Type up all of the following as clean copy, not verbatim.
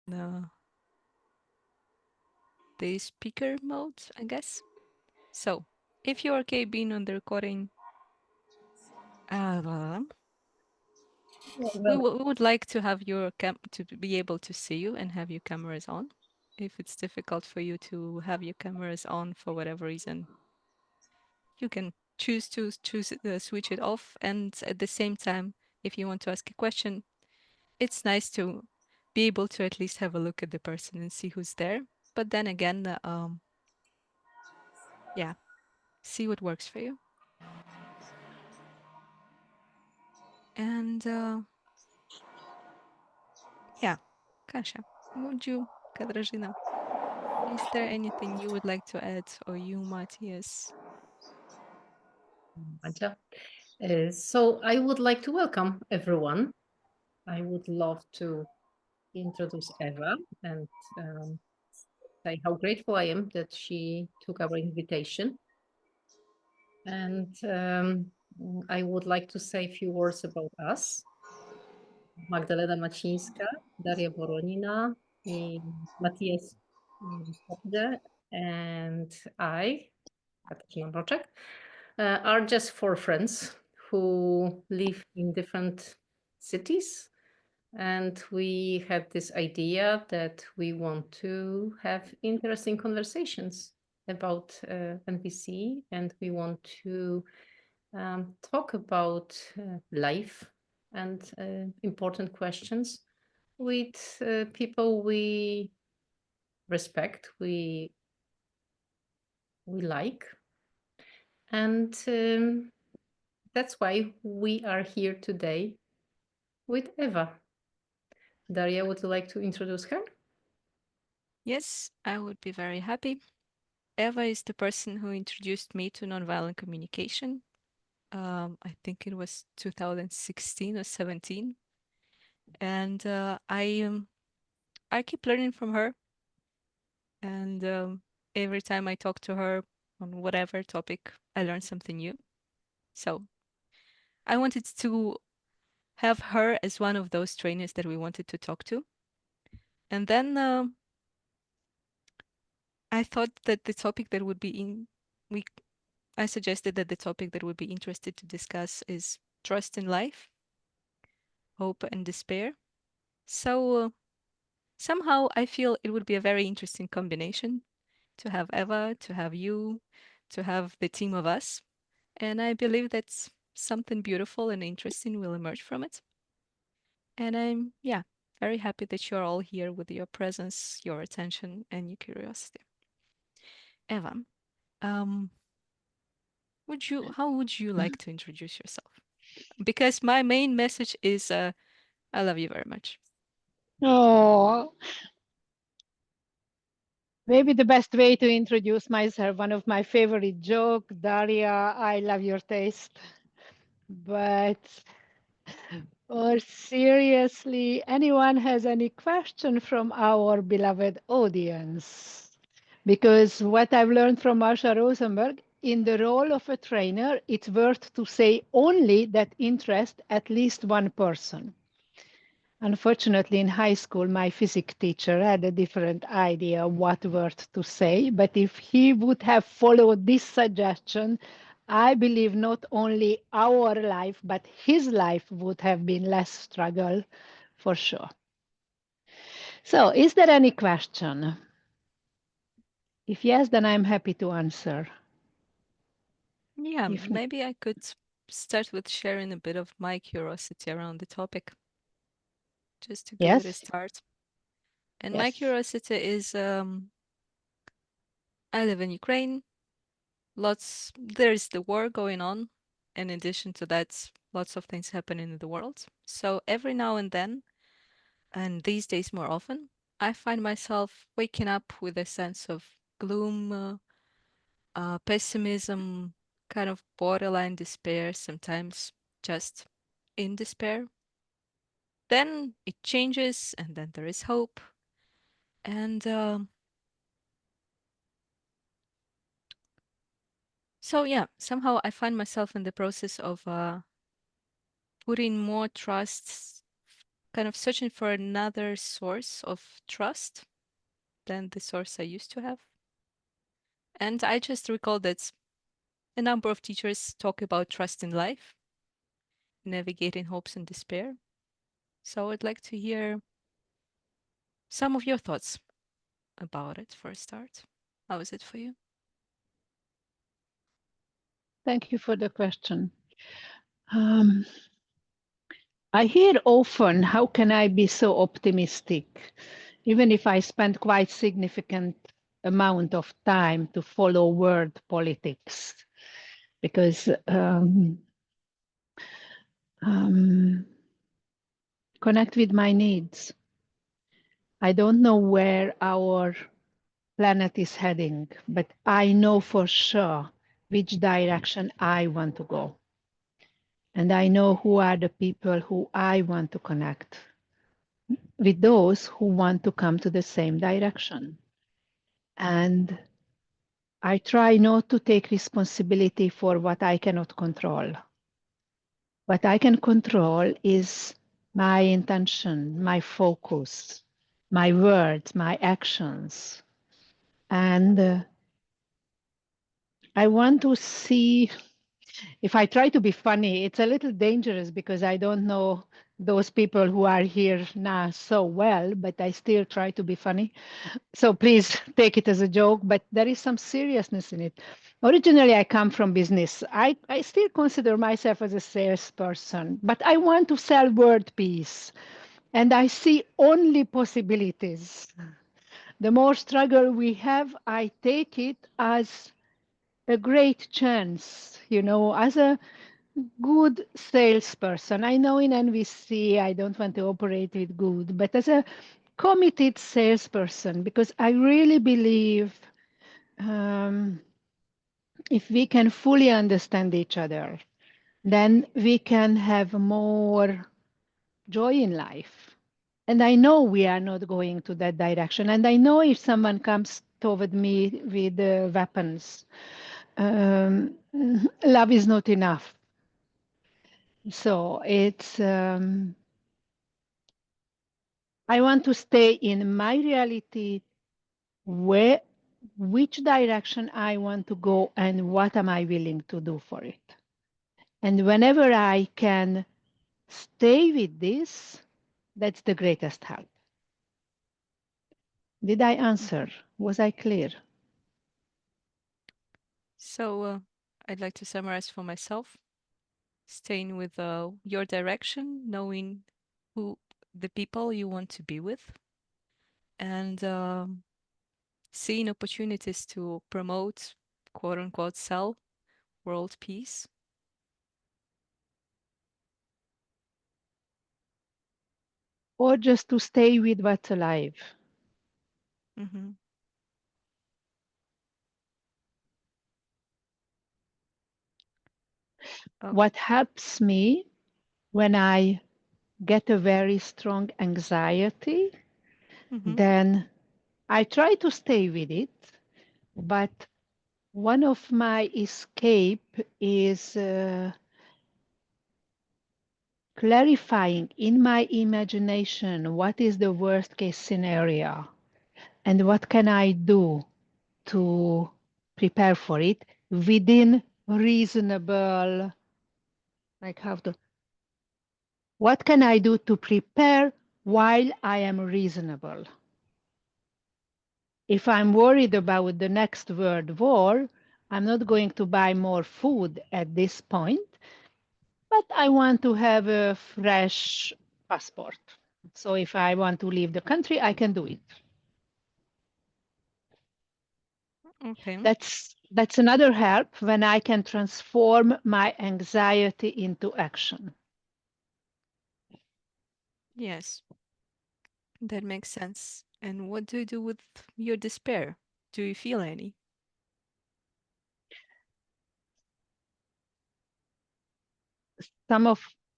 the speaker mode, I guess. So, if you're okay being on the recording, uh, we would like to have your to be able to see you and have your cameras on. If it's difficult for you to have your cameras on for whatever reason, you can choose to switch it off. And at the same time, if you want to ask a question, it's nice to be able to at least have a look at the person and see who's there. But then again, yeah, see what works for you. And yeah, Kasia, Katarzyna, is there anything you would like to add, or you, Matthias? Macia. So I would like to welcome everyone. I would love to introduce Eva and say how grateful I am that she took our invitation. And I would like to say a few words about us. Magdalena Macińska, Daria Woronina, Matthias Popde, and I, Katarzyna Mroczek, are just four friends who live in different cities. And we had this idea that we want to have interesting conversations about NVC, and we want to talk about life and important questions with people we respect, we like, and that's why we are here today with Eva. Daria, would you like to introduce her? Yes, I would be very happy. Eva is the person who introduced me to nonviolent communication. I think it was 2016 or 17, and I keep learning from her. And every time I talk to her on whatever topic, I learn something new. So I wanted to have her as one of those trainers that we wanted to talk to. And then I thought that the topic that would be we I suggested that the topic that would be interested to discuss is trust in life, hope and despair. So somehow I feel it would be a very interesting combination to have Eva, to have you, to have the team of us. And I believe that something beautiful and interesting will emerge from it. And I'm, yeah, very happy that you're all here with your presence, your attention, and your curiosity. Eva, um, how would you like to introduce yourself? Because my main message is, I love you very much. Oh, maybe the best way to introduce myself, one of my favorite joke, Daria, I love your taste. But or seriously, anyone has any question from our beloved audience? Because what I've learned from Marsha Rosenberg, in the role of a trainer, it's worth to say only that interest at least one person. Unfortunately, in high school, my physics teacher had a different idea of what word to say. But if he would have followed this suggestion, I believe not only our life, but his life would have been less struggle for sure. So, is there any question? If yes, then I'm happy to answer. Yeah, If not, maybe I could start with sharing a bit of my curiosity around the topic, just to give it a yes, start. And my yes. curiosity is, I live in Ukraine. There's the war going on. In addition to that, lots of things happening in the world. So every now and then, and these days more often, I find myself waking up with a sense of gloom, pessimism, kind of borderline despair, sometimes just in despair. Then it changes, and then there is hope. And so, yeah, somehow I find myself in the process of putting more trust, kind of searching for another source of trust than the source I used to have. And I just recall that a number of teachers talk about trust in life, navigating hopes and despair. So I'd like to hear some of your thoughts about it for a start. How is it for you? Thank you for the question. I hear often, how can I be so optimistic, even if I spend quite significant amount of time to follow world politics, because connect with my needs. I don't know where our planet is heading, but I know for sure which direction I want to go. And I know who are the people who I want to connect with, those who want to come to the same direction. And I try not to take responsibility for what I cannot control. What I can control is my intention, my focus, my words, my actions. And I want to see, if I try to be funny, it's a little dangerous because I don't know those people who are here now so well, but I still try to be funny. So please take it as a joke, but there is some seriousness in it. Originally, I come from business. I still consider myself as a salesperson, but I want to sell world peace. And I see only possibilities. The more struggle we have, I take it as a great chance, as a good salesperson. I know in NVC I don't want to operate with good, but as a committed salesperson, because I really believe if we can fully understand each other, then we can have more joy in life. And I know we are not going to that direction. And I know if someone comes toward me with weapons, love is not enough. So it's, I want to stay in my reality, which direction I want to go and what am I willing to do for it. And whenever I can stay with this, that's the greatest help. Did I answer? Was I clear? So I'd like to summarize for myself, staying with your direction, knowing who the people you want to be with, and seeing opportunities to promote, quote unquote, sell world peace. Or just to stay with what's alive. Mm-hmm. Oh. What helps me when I get a very strong anxiety, then I try to stay with it. But one of my escape is clarifying in my imagination what is the worst case scenario and what can I do to prepare for it within reasonable, what can I do to prepare while I am reasonable? If I'm worried about the next world war, I'm not going to buy more food at this point, but I want to have a fresh passport. So if I want to leave the country, I can do it. Okay. That's another help when I can transform my anxiety into action. Yes, that makes sense. And what do you do with your despair? Do you feel any?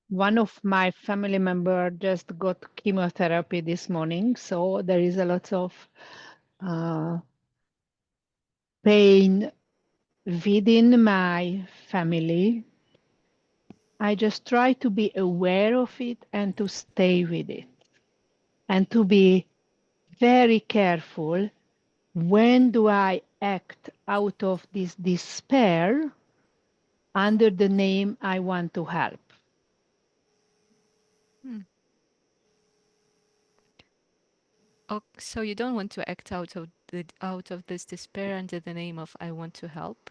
One of my family member just got chemotherapy this morning, so there is a lot of pain within my family. I just try to be aware of it and to stay with it. and to be very careful. When do I act out of this despair under the name I want to help? Hmm. Oh, so you don't want to act out of this despair under the name of I want to help.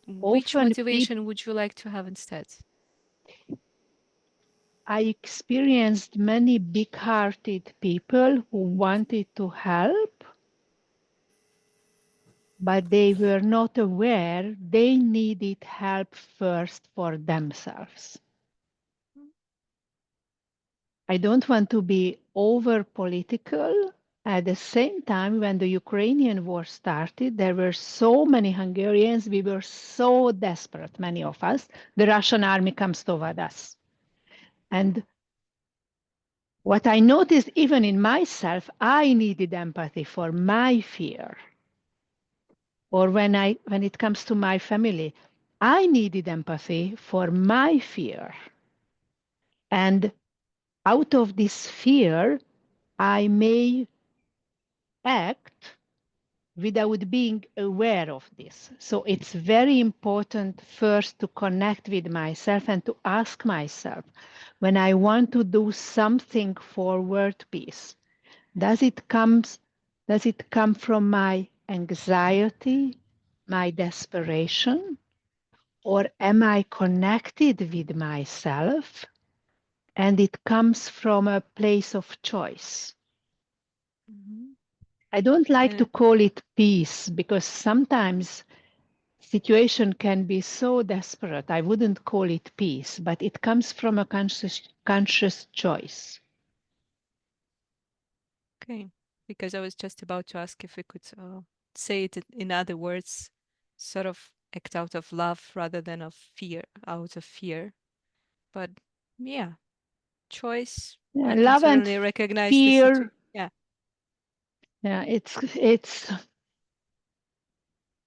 Which Often motivation would you like to have instead? I experienced many big-hearted people who wanted to help, but they were not aware they needed help first for themselves. I don't want to be over political. At the same time, when the Ukrainian war started, there were so many Hungarians. We were so desperate, many of us. The Russian army comes toward us. And what I noticed, even in myself, I needed empathy for my fear. Or when it comes to my family, I needed empathy for my fear. And out of this fear, I may act without being aware of this. So it's very important first to connect with myself and to ask myself, when I want to do something for world peace, does it come from my anxiety, my desperation, or am I connected with myself and it comes from a place of choice? Mhm. I don't like to And call it peace because sometimes situation can be so desperate. I wouldn't call it peace, but it comes from a conscious choice. okay, because I was just about to ask if we could say it in other words, sort of act out of love rather than of fear, out of fear. But yeah, choice. Yeah, We can love and certainly recognize the situation. fear. Yeah. Yeah, it's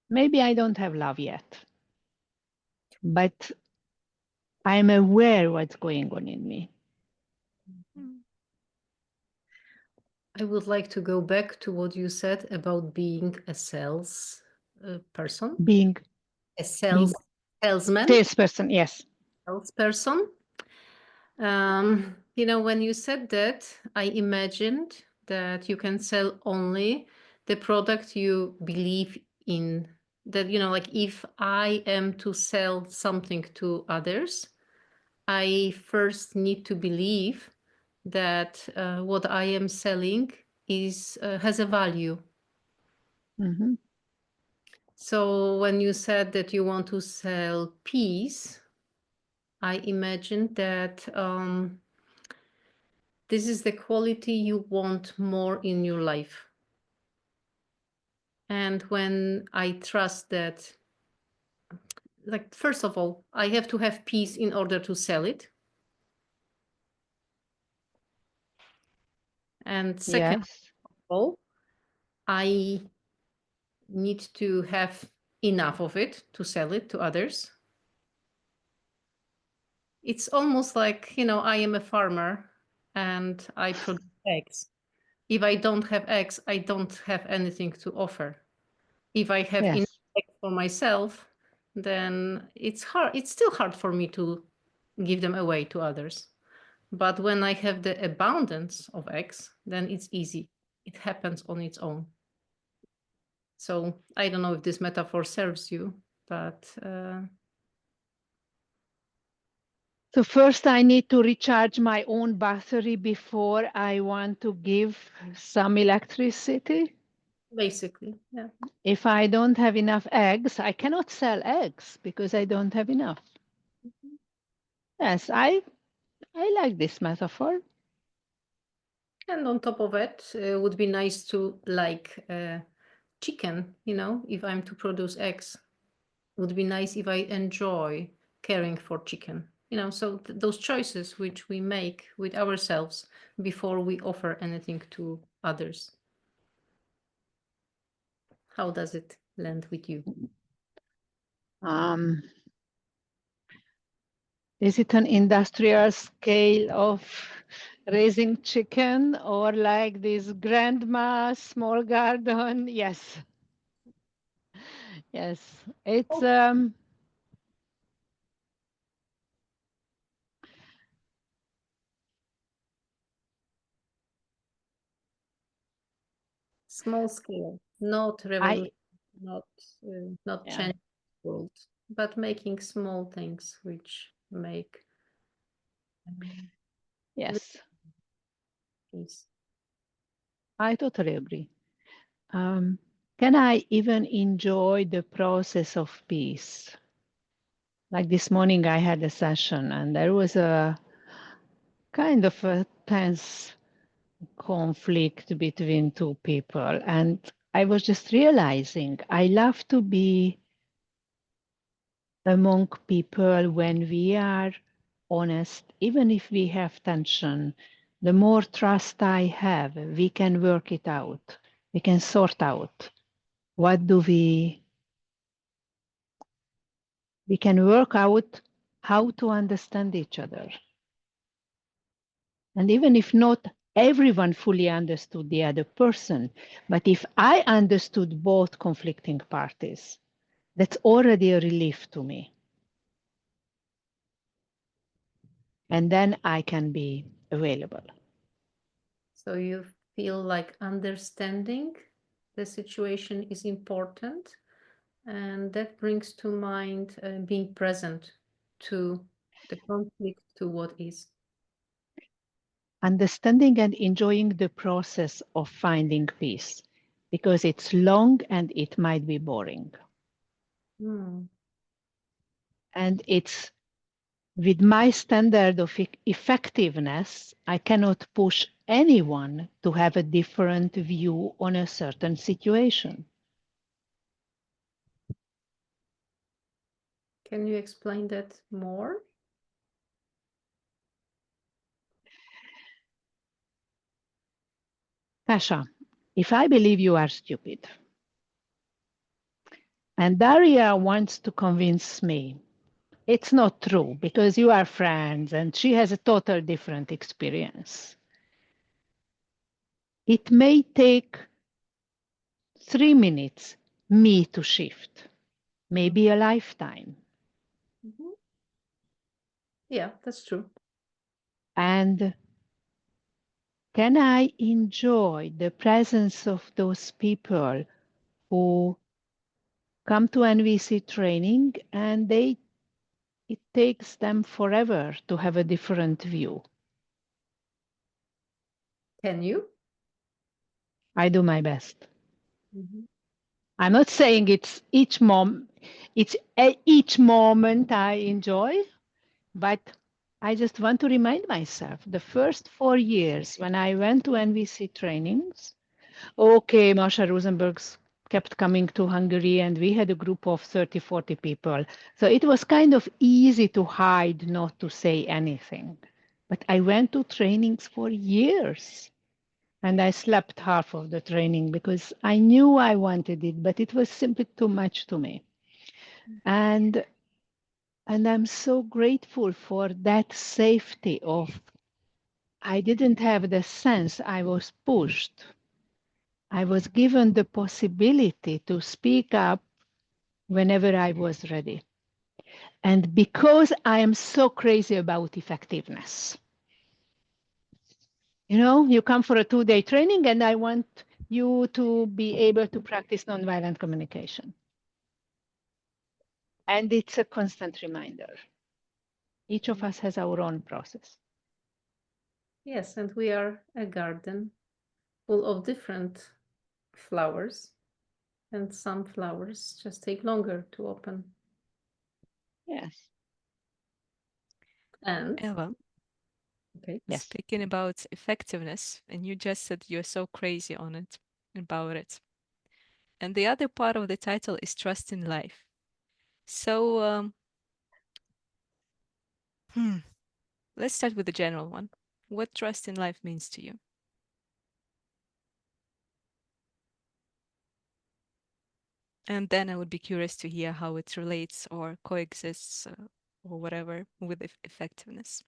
maybe I don't have love yet, but I'm aware what's going on in me. Mm. I would like to go back to what you said about being a sales person, Being a being salesman, salesperson, yes. salesperson. When you said that, I imagined that you can sell only the product you believe in. That, like if I am to sell something to others, I first need to believe that what I am selling has a value. Mm-hmm. So when you said that you want to sell peace, I imagined that this is the quality you want more in your life. And when I trust that, like, first of all, I have to have peace in order to sell it. And second Yes. of all, I need to have enough of it to sell it to others. It's almost like, I am a farmer and I produce eggs. If I don't have eggs, I don't have anything to offer. If I have enough Yes. eggs for myself, then it's hard. It's still hard for me to give them away to others. But when I have the abundance of eggs, then it's easy. It happens on its own. So I don't know if this metaphor serves you, but So first I need to recharge my own battery before I want to give some electricity. basically, yeah. If I don't have enough eggs, I cannot sell eggs because I don't have enough. Yes, I like this metaphor. And on top of it, would be nice to like chicken, if I'm to produce eggs, would be nice if I enjoy caring for chicken. So those choices which we make with ourselves before we offer anything to others. How does it land with you? Is it an industrial scale of raising chicken or like this grandma small garden. Yes. Yes. It's Oh, small scale, not revolution, I not not yeah. change the world, but making small things which make um, real Yes. peace. I totally agree. Um, can I even enjoy the process of peace? Like this morning, I had a session and there was a kind of a tense conflict between two people. And I was just realizing I love to be among people when we are honest, even if we have tension. The more trust I have, we can work it out. We can sort out what do we can work out how to understand each other. And even if not everyone fully understood the other person, but if I understood both conflicting parties, that's already a relief to me. And then I can be available. So you feel like understanding the situation is important, and that brings to mind being present to the conflict, to what is. Understanding and enjoying the process of finding peace, because it's long and it might be boring. Hmm. And it's with my standard of effectiveness, I cannot push anyone to have a different view on a certain situation. Can you explain that more? Kasha, if I believe you are stupid, and Daria wants to convince me it's not true because you are friends and she has a total different experience, it may take 3 minutes me to shift, maybe a lifetime. Mhm. Yeah, that's true. And can I enjoy the presence of those people who come to NVC training and it takes them forever to have a different view? Can you? I do my best. Mhm. I'm not saying each moment I enjoy, but I just want to remind myself the first 4 years when I went to NVC trainings, okay, Marsha Rosenbergs kept coming to Hungary and we had a group of 30, 40 people. So it was kind of easy to hide, not to say anything. But I went to trainings for years and I slept half of the training because I knew I wanted it, but it was simply too much to me. And and I'm so grateful for that safety of I didn't have the sense I was pushed. I was given the possibility to speak up whenever I was ready. And because I am so crazy about effectiveness, you come for a 2-day training and I want you to be able to practice nonviolent communication. And it's a constant reminder. Each of us has our own process. Yes, and we are a garden full of different flowers, and some flowers just take longer to open. Yes. And Eva, okay, Yes. speaking about effectiveness, and you just said you're so crazy on it, about it. And the other part of the title is trust in life. So, let's start with the general one. What trust in life means to you? And then I would be curious to hear how it relates or coexists or whatever with effectiveness.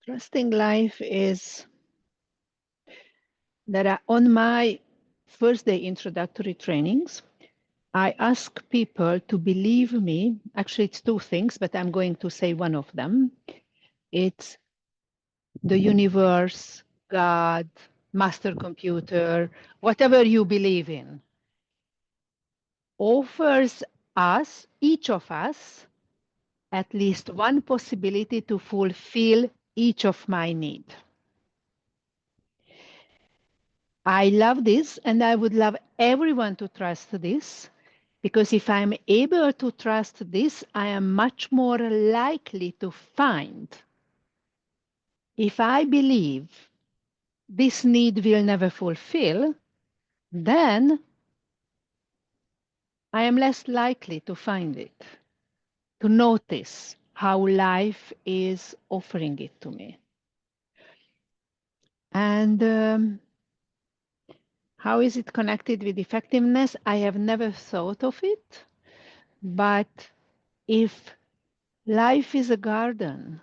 Trusting life is that on my first day introductory trainings, I ask people to believe me. Actually, it's two things, but I'm going to say one of them. It's the universe, God, master computer, whatever you believe in, offers us, each of us, at least one possibility to fulfill each of my needs. I love this, and I would love everyone to trust this, because if I'm able to trust this, I am much more likely to find. If I believe this need will never fulfill, then I am less likely to find it, to notice how life is offering it to me. And how is it connected with effectiveness? I have never thought of it, but if life is a garden,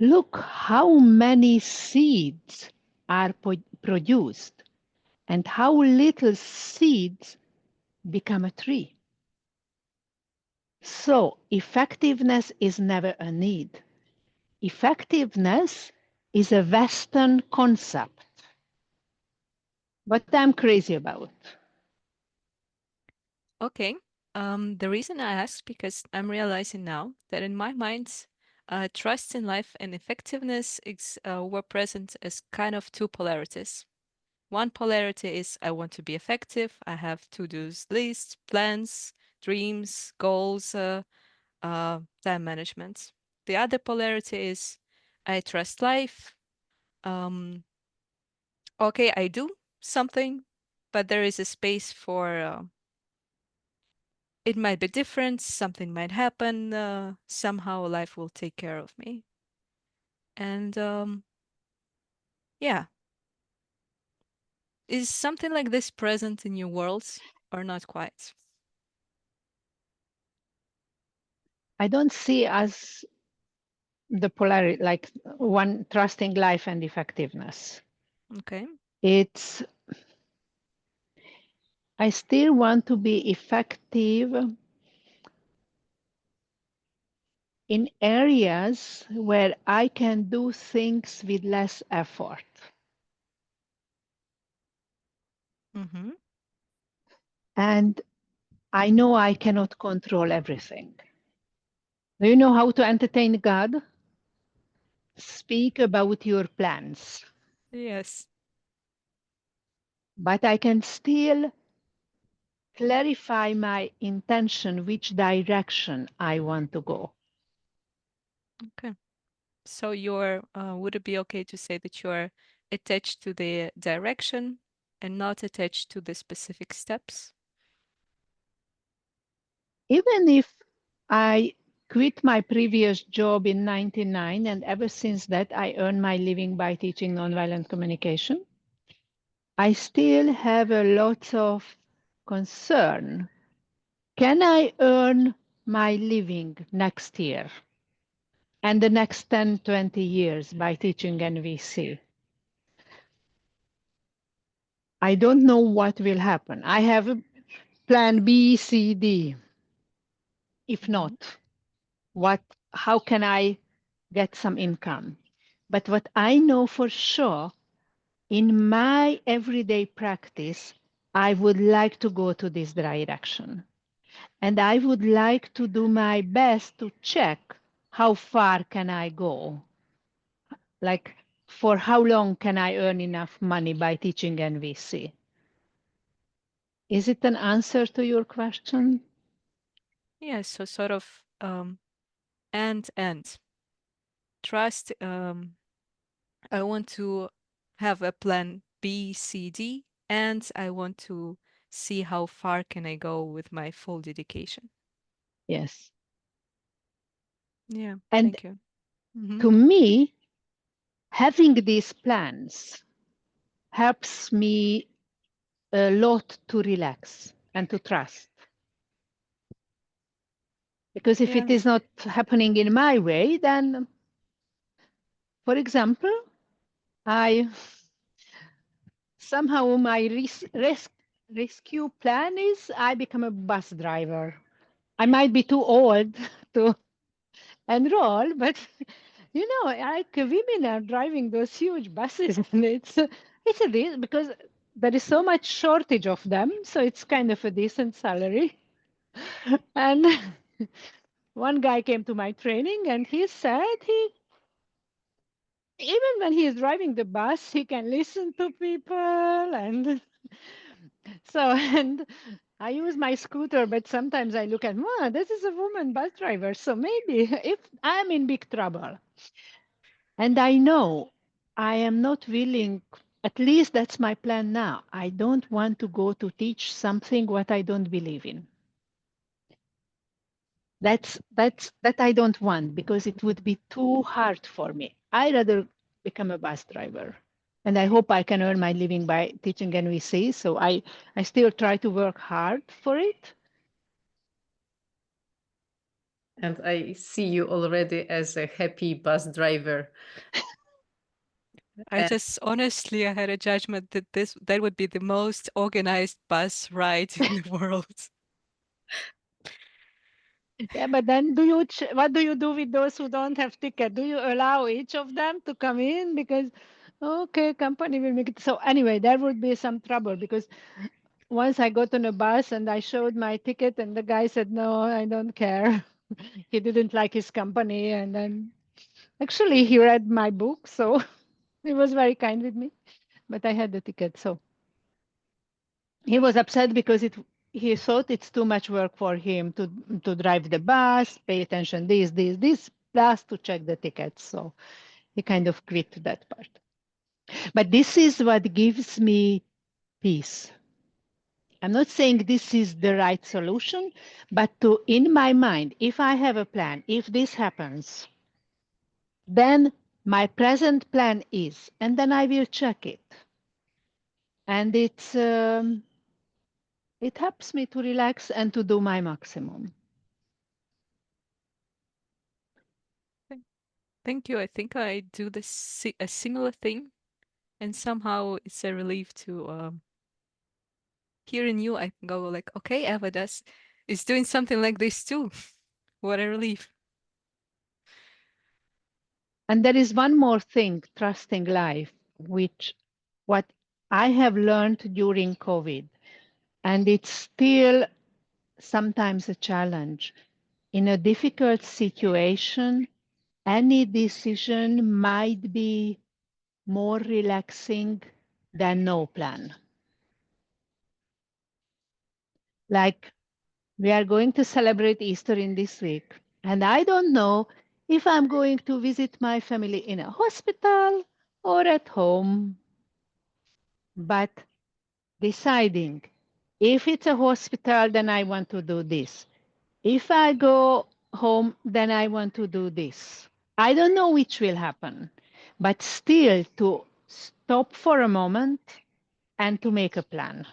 look how many seeds are produced and how little seeds become a tree. So effectiveness is never a need. Effectiveness is a Western concept, what I'm crazy about. Okay. The reason I asked because I'm realizing now that in my mind, trust in life and effectiveness were present as kind of two polarities. One polarity is I want to be effective. I have to-dos lists, plans, dreams, goals, time management. The other polarity is I trust life. Um, okay, I do something, but there is a space for it might be different, something might happen, somehow life will take care of me. And yeah, is something like this present in your worlds or not quite? I don't see as the polarity, like one trusting life and effectiveness. Okay. It's, I still want to be effective in areas where I can do things with less effort. Mm-hmm. And I know I cannot control everything. Do you know how to entertain God? Speak about your plans. Yes. But I can still clarify my intention, which direction I want to go. Okay. So you're, would it be okay to say that you're attached to the direction and not attached to the specific steps? Even if I quit my previous job in 99, and ever since that I earn my living by teaching nonviolent communication, I still have a lot of concern. Can I earn my living next year and the next 10, 20 years by teaching NVC? I don't know what will happen. I have a plan B, C, D. If Mhm. not, how can I get some income? But what I know for sure, in my everyday practice, I would like to go to this direction. And I would like to do my best to check how far can I go? Like, for how long can I earn enough money by teaching NVC? Is it an answer to your question? Yeah, so sort of and trust. I want to have a plan B, C, D, and I want to see how far can I go with my full dedication. Yes. Yeah, And thank you. Hmm. to me, having these plans helps me a lot to relax and to trust. Because if Yeah, it is not happening in my way, then For example, I somehow my rescue plan is I become a bus driver. I might be too old to enroll, but like women are driving those huge buses, and it's a deal because there is so much shortage of them, so it's kind of a decent salary. And one guy came to my training, and he said he even when he is driving the bus, he can listen to people, and so and I use my scooter, but sometimes I look at, wow, this is a woman bus driver, so maybe if I'm in big trouble. And I know I am not willing, at least that's my plan now. I don't want to go to teach something what I don't believe in. That I don't want because it would be too hard for me. I rather become a bus driver. And I hope I can earn my living by teaching NVC. So I still try to work hard for it. And I see you already as a happy bus driver. I just honestly, I had a judgment that that would be the most organized bus ride in the world. Yeah, but then what do you do with those who don't have ticket? Do you allow each of them to come in? Because, okay, company will make it. So anyway, there would be some trouble because once I got on a bus and I showed my ticket and the guy said, no, I don't care. He didn't like his company. And then actually he read my book. So he was very kind with me, but I had the ticket. So he was upset because he thought it's too much work for him to drive the bus, pay attention this, plus to check the tickets. So he kind of quit that part. But this is what gives me peace. I'm not saying this is the right solution, but in my mind, if I have a plan, if this happens, then my present plan is, and then I will check it. And it helps me to relax and to do my maximum. Thank you. I think I do a similar thing, and somehow it's a relief to hearing you. I can go like, okay, Eva is doing something like this too. What a relief. And there is one more thing, trusting life, which what I have learned during COVID, and it's still sometimes a challenge. In a difficult situation, any decision might be more relaxing than no plan. Like we are going to celebrate Easter in this week, and I don't know if I'm going to visit my family in a hospital or at home. But deciding if it's a hospital, then I want to do this. If I go home, then I want to do this. I don't know which will happen, but still to stop for a moment and to make a plan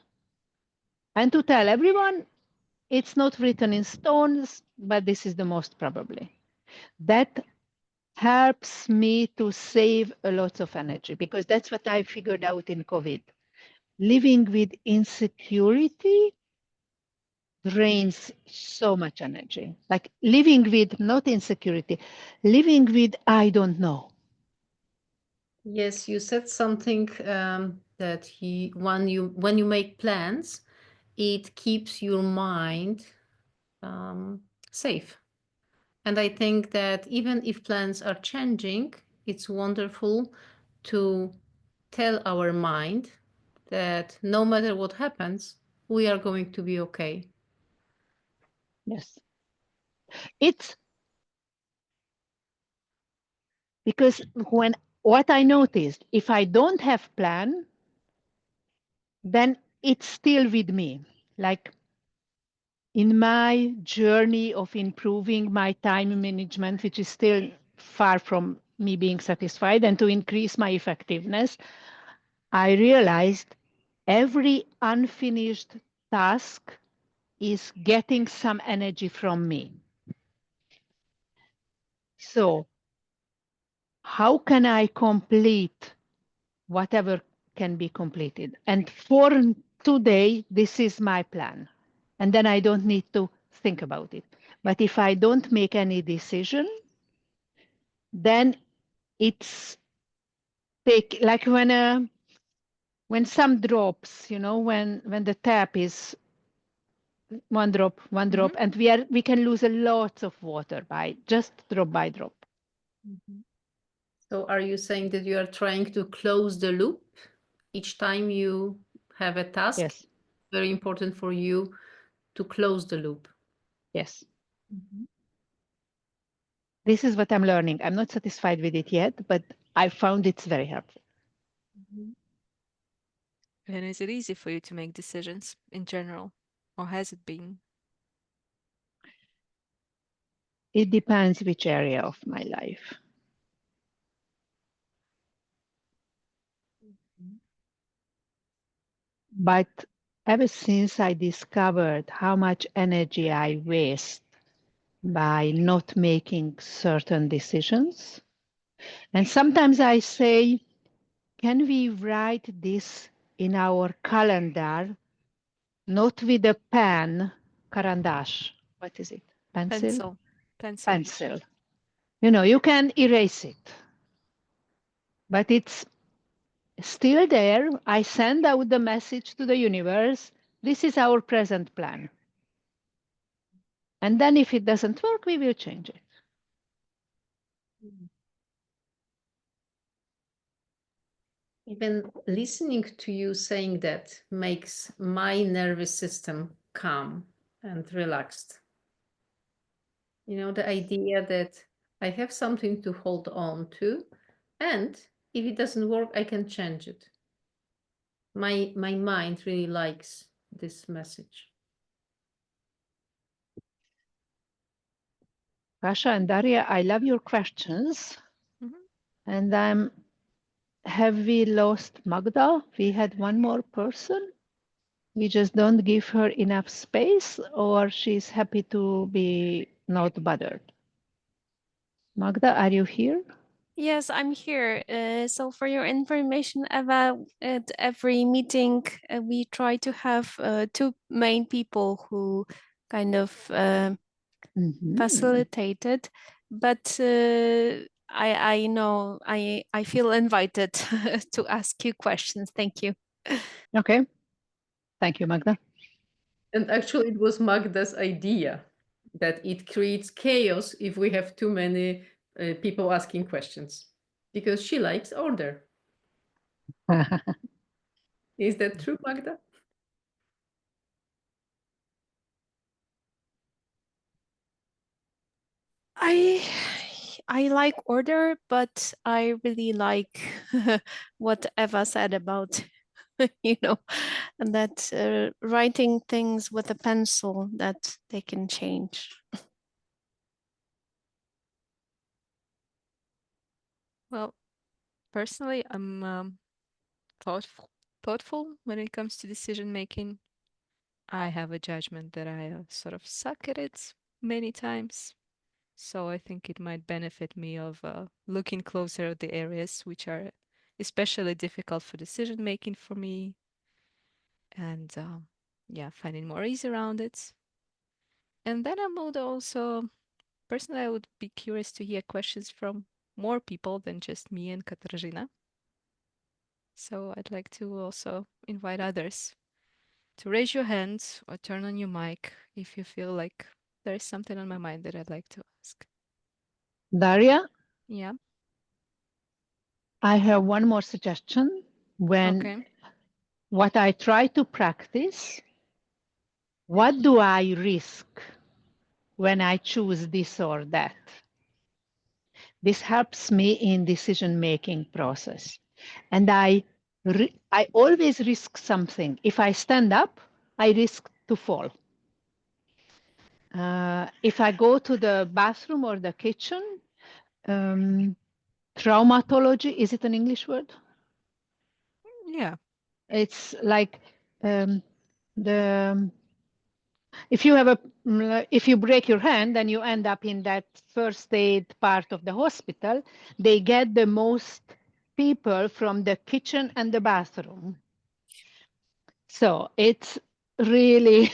and to tell everyone it's not written in stones, but this is the most probably. That helps me to save a lot of energy because that's what I figured out in COVID. Living with insecurity drains so much energy. Like living with not insecurity, living with I don't know. Yes, you said something that when you make plans, it keeps your mind safe. And I think that even if plans are changing, it's wonderful to tell our mind that no matter what happens, we are going to be okay. Yes. It's because when what I noticed, if I don't have plan, then it's still with me. Like in my journey of improving my time management, which is still far from me being satisfied, and to increase my effectiveness, I realized every unfinished task is getting some energy from me. So how can I complete whatever can be completed? And for today, this is my plan. And then I don't need to think about it. But if I don't make any decision, then it's take like when some drops, when the tap is one drop, and we can lose a lot of water by just drop by drop. So are you saying that you are trying to close the loop each time you have a task? Yes. Very important for you to close the loop. Yes. This is what I'm learning. I'm not satisfied with it yet, but I found it's very helpful. And is it easy for you to make decisions in general, or has it been? It depends which area of my life. But ever since I discovered how much energy I waste by not making certain decisions, and sometimes I say, can we write this in our calendar, not with a pen, karandash, what is it? Pencil? Pencil. Pencil. You can erase it, but it's still there. I send out the message to the universe. This is our present plan. And then if it doesn't work, we will change it. Even listening to you saying that makes my nervous system calm and relaxed. The idea that I have something to hold on to, and if it doesn't work, I can change it. My mind really likes this message. Rasha and Daria, I love your questions. And have we lost Magda? We had one more person. We just don't give her enough space, or she's happy to be not bothered. Magda, are you here? Yes, I'm here. So for your information, Eva, at every meeting, we try to have two main people who kind of facilitated, but I know I feel invited to ask you questions. Thank you. Okay. Thank you, Magda. And actually, it was Magda's idea that it creates chaos if we have too many people asking questions, because she likes order. Is that true, Magda? I like order, but I really like what Eva said about and that writing things with a pencil that they can change. Well, personally, I'm thoughtful when it comes to decision making. I have a judgment that I sort of suck at it many times. So I think it might benefit me of looking closer at the areas which are especially difficult for decision making for me, and yeah, finding more ease around it. And then I would also, personally, I would be curious to hear questions from more people than just me and Katarzyna. So I'd like to also invite others to raise your hand or turn on your mic if you feel like there's something on my mind that I'd like to ask. Daria? Yeah. I have one more suggestion. What I try to practice, what do I risk when I choose this or that? This helps me in decision-making process. And I always risk something. If I stand up, I risk to fall. If I go to the bathroom or the kitchen, traumatology, is it an English word? Yeah. It's like the If you have if you break your hand and you end up in that first aid part of the hospital, they get the most people from the kitchen and the bathroom. So it's really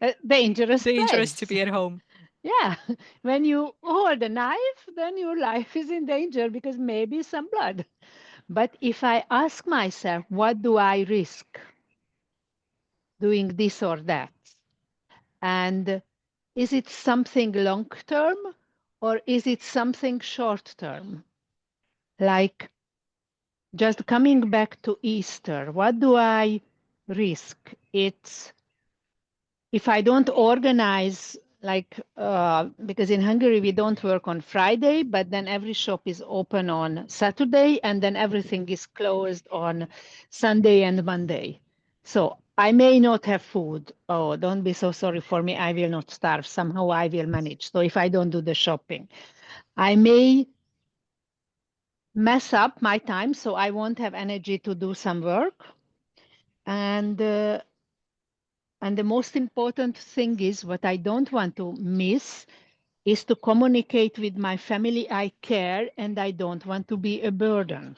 a dangerous Dangerous to place. be at home. Yeah, when you hold a knife, then your life is in danger because maybe some blood. But if I ask myself, what do I risk doing this or that? And is it something long term or is it something short term? Like just coming back to Easter, what do I risk? It's if I don't organize, like, because in Hungary we don't work on Friday, but then every shop is open on Saturday and then everything is closed on Sunday and Monday. So I may not have food. Oh, don't be so sorry for me. I will not starve. Somehow I will manage. So if I don't do the shopping, I may mess up my time. So I won't have energy to do some work. And the most important thing is what I don't want to miss is to communicate with my family I care and I don't want to be a burden,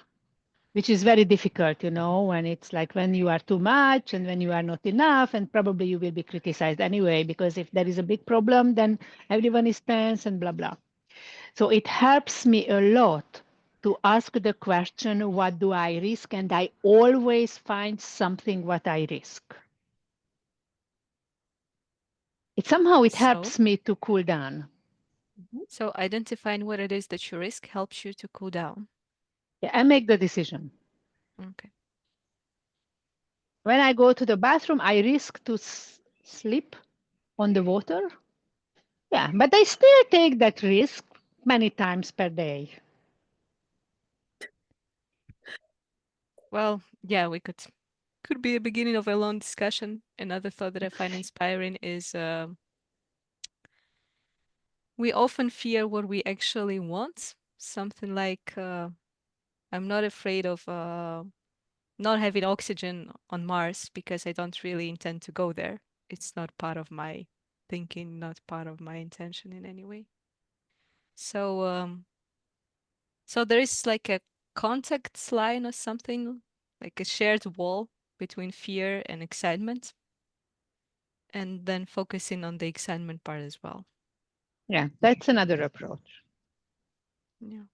which is very difficult, you know, when it's like when you are too much and when you are not enough, and probably you will be criticized anyway, because if there is a big problem, then everyone is tense and blah, blah. So it helps me a lot to ask the question, what do I risk? And I always find something what I risk. It helps me to cool down. So identifying what it is that you risk helps you to cool down. Yeah, I make the decision. Okay. When I go to the bathroom, I risk to sleep on the water. Yeah, but I still take that risk many times per day. Well, yeah, we could be a beginning of a long discussion. Another thought that I find inspiring is we often fear what we actually want. Something like I'm not afraid of not having oxygen on Mars because I don't really intend to go there. It's not part of my thinking, not part of my intention in any way. So so there is like a contact line or something, like a shared wall between fear and excitement, and then focusing on the excitement part as well. Yeah, that's another approach. Yeah.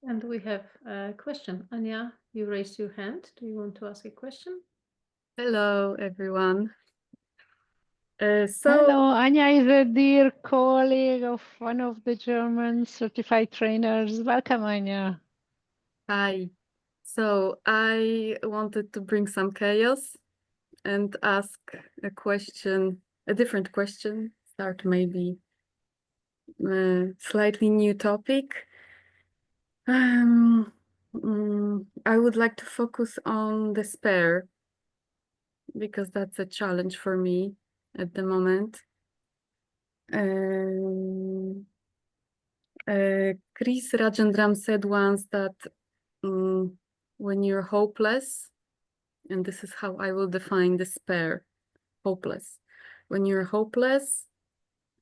And we have a question. Anya, you raised your hand. Do you want to ask a question? Hello, everyone. Hello, Anya is a dear colleague of one of the German certified trainers. Welcome, Anya. Hi. So I wanted to bring some chaos and ask a question, a different question, start maybe a slightly new topic. I would like to focus on despair because that's a challenge for me at the moment. Chris Rajendram said once that when you're hopeless, and this is how I will define despair, hopeless. When you're hopeless,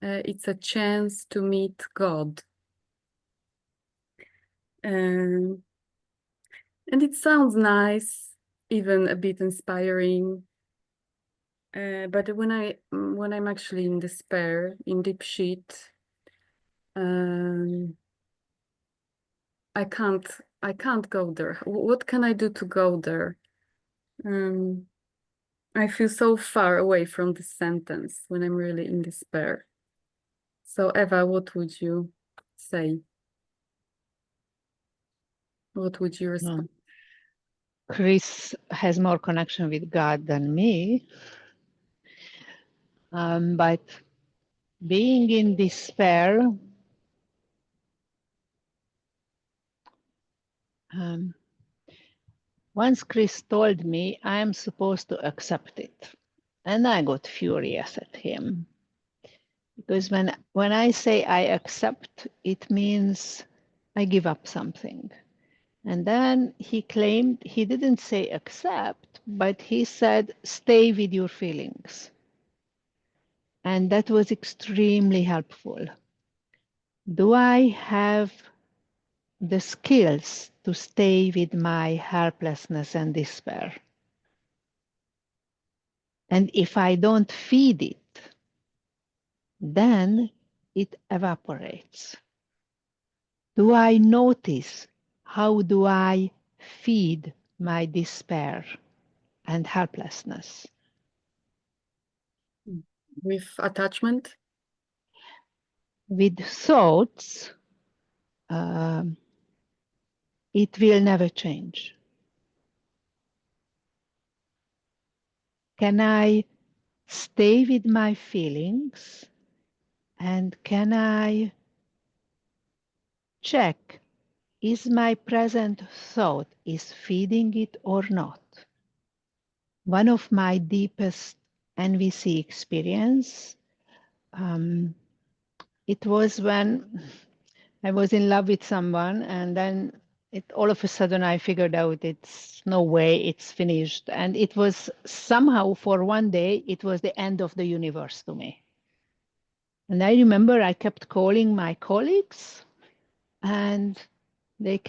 it's a chance to meet God. And it sounds nice, even a bit inspiring. But when I'm actually in despair, in deep shit, I can't go there. What can I do to go there? I feel so far away from this sentence when I'm really in despair. So Eva, what would you say? What would you respond? Chris has more connection with God than me, but being in despair, once Chris told me I am supposed to accept it, and I got furious at him. Because when I say I accept, it means I give up something. And then he claimed he didn't say accept, but he said stay with your feelings. And that was extremely helpful. Do I have the skills to stay with my helplessness and despair? And if I don't feed it, then it evaporates. Do I notice how do I feed my despair and helplessness? With attachment? With thoughts, it will never change. Can I stay with my feelings and can I check, is my present thought is feeding it or not? One of my deepest NVC experience, it was when I was in love with someone and then all of a sudden I figured out it's no way, it's finished. And it was somehow for one day, it was the end of the universe to me. And I remember I kept calling my colleagues and they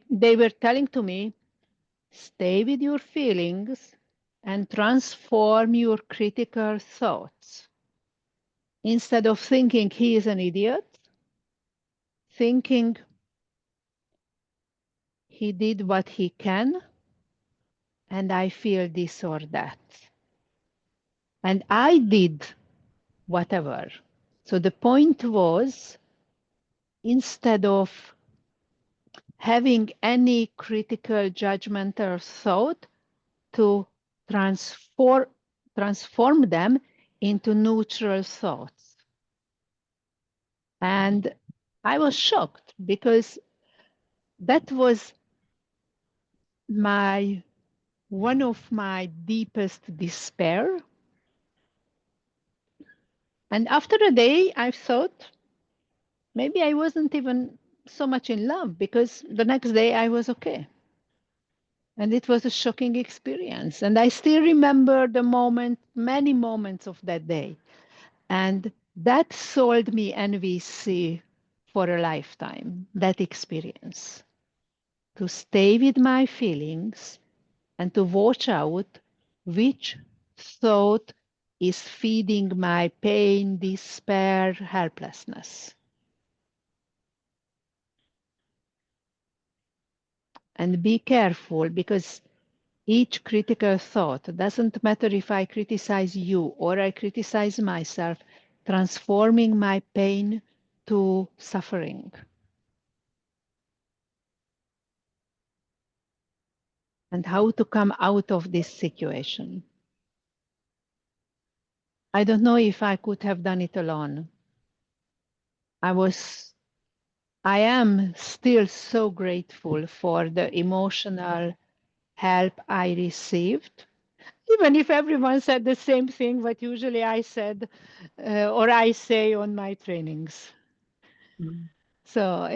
they were telling to me, stay with your feelings and transform your critical thoughts. Instead of thinking he is an idiot, thinking he did what he can and I feel this or that. And I did whatever. So the point was, instead of having any critical judgmental thought, to transform them into neutral thoughts. And I was shocked because that was one of my deepest despair. And after a day, I thought maybe I wasn't even so much in love because the next day I was okay. And it was a shocking experience. And I still remember many moments of that day. And that sold me NVC for a lifetime, that experience. To stay with my feelings and to watch out which thought is feeding my pain, despair, helplessness. And be careful because each critical thought, doesn't matter if I criticize you or I criticize myself, transforming my pain to suffering. And how to come out of this situation. I don't know if I could have done it alone. I am still so grateful for the emotional help I received. Even if everyone said the same thing, what usually I said or I say on my trainings. Mm. So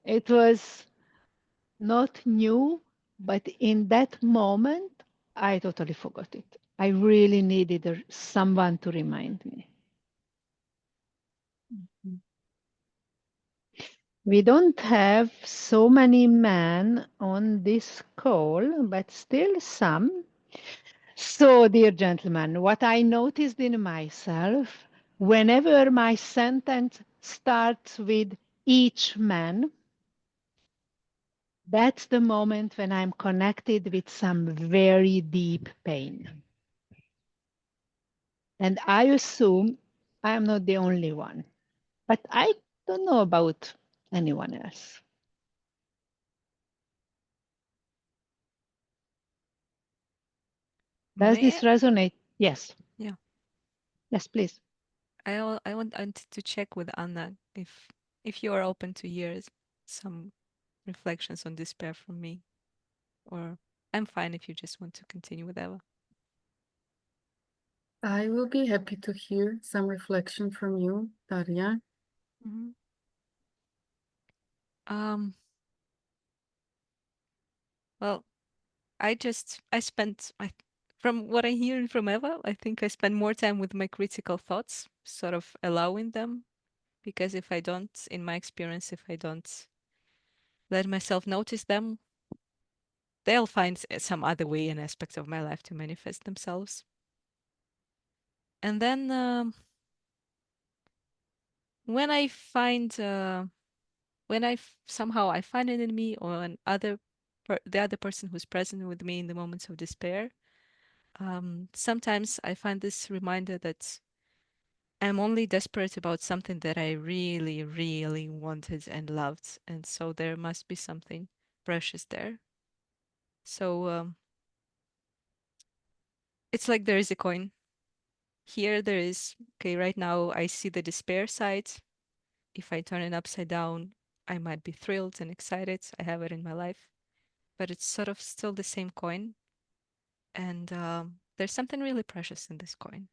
it was not new, but in that moment, I totally forgot it. I really needed someone to remind me. Mhm. We don't have so many men on this call, but still some. So, dear gentlemen, what I noticed in myself, whenever my sentence starts with each man, that's the moment when I'm connected with some very deep pain. And I assume I'm not the only one, but I don't know about anyone else. Does May this I? resonate? Yes. Yeah. Yes, please. I wanted to check with Anna if you are open to hear some reflections on despair from me, or I'm fine if you just want to continue with Eva. I will be happy to hear some reflection from you, Daria. Mhm. Um, well, I spent from what I hear from Eva, I think I spend more time with my critical thoughts, sort of allowing them. Because if I don't, in my experience, if I don't let myself notice them, they'll find some other way and aspects of my life to manifest themselves. And then when I find, when somehow I find it in me or an other, the other person who's present with me in the moments of despair, sometimes I find this reminder that I'm only desperate about something that I really, really wanted and loved. And so there must be something precious there. So it's like there is a coin. Here there is, okay, right now I see the despair side. If I turn it upside down, I might be thrilled and excited. I have it in my life. But it's sort of still the same coin. And there's something really precious in this coin.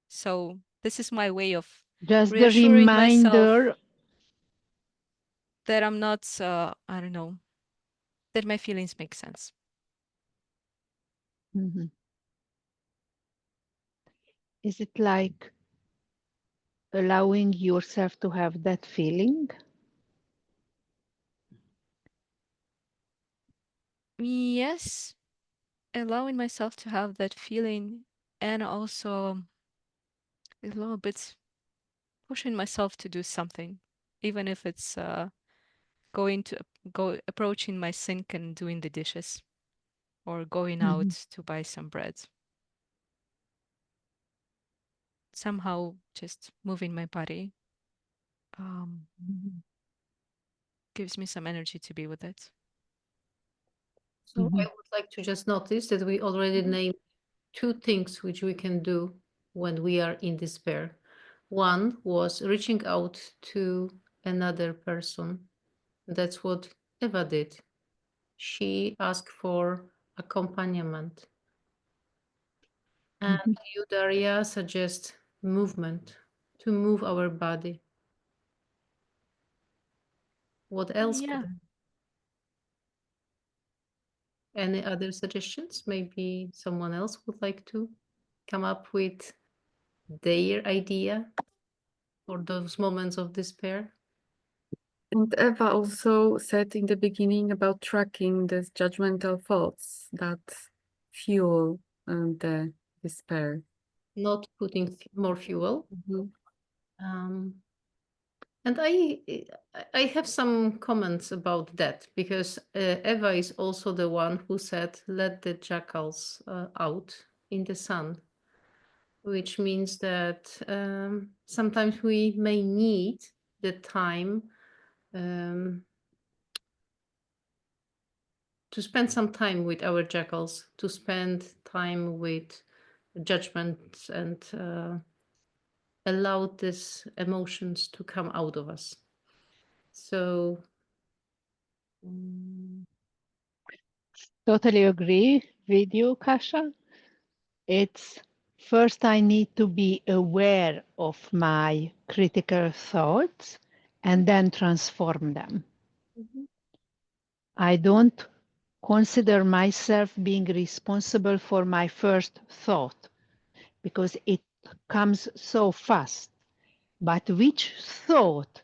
So this is my way of Just the reassuring myself reminder. that I'm not, I don't know, that my feelings make sense. Mhm. Is it like allowing yourself to have that feeling? Yes, allowing myself to have that feeling and also a little bit pushing myself to do something, even if it's going to go approaching my sink and doing the dishes or going out Mhm. to buy some bread. Somehow just moving my body Mhm. gives me some energy to be with it. So I Mhm. would like to just notice that we already Mhm. named two things which we can do when we are in despair. One was reaching out to another person. That's what Eva did. She asked for accompaniment. And Mhm. you, Daria, suggest movement to move our body. What else Yeah. could any other suggestions? Maybe someone else would like to come up with their idea for those moments of despair. And Eva also said in the beginning about tracking these judgmental thoughts that fuel the despair. Not putting more fuel. Mhm. And I have some comments about that because Eva is also the one who said, let the jackals out in the sun, which means that sometimes we may need the time to spend some time with our jackals, to spend time with judgments and allow these emotions to come out of us. So Totally agree with you, Kasha. It's first I need to be aware of my critical thoughts and then transform them. mhm. I don't consider myself being responsible for my first thought because it comes so fast. But which thought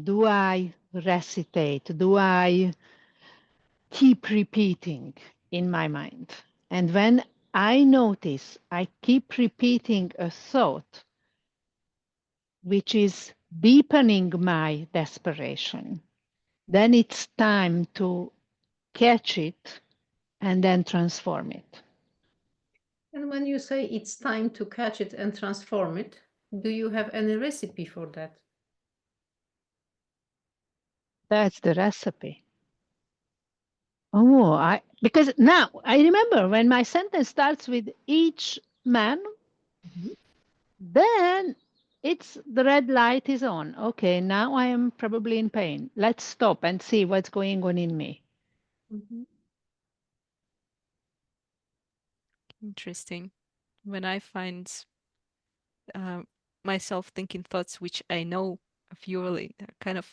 do I recitate? Do I keep repeating in my mind? And when I notice I keep repeating a thought which is deepening my desperation, then it's time to catch it and then transform it. And when you say it's time to catch it and transform it, do you have any recipe for that? That's the recipe. Oh, because now I remember when my sentence starts with each man, Mhm. then it's the red light is on. Okay, now I am probably in pain. Let's stop and see what's going on in me. Mhm. Interesting. When I find uh, myself thinking thoughts which I know fueling kind of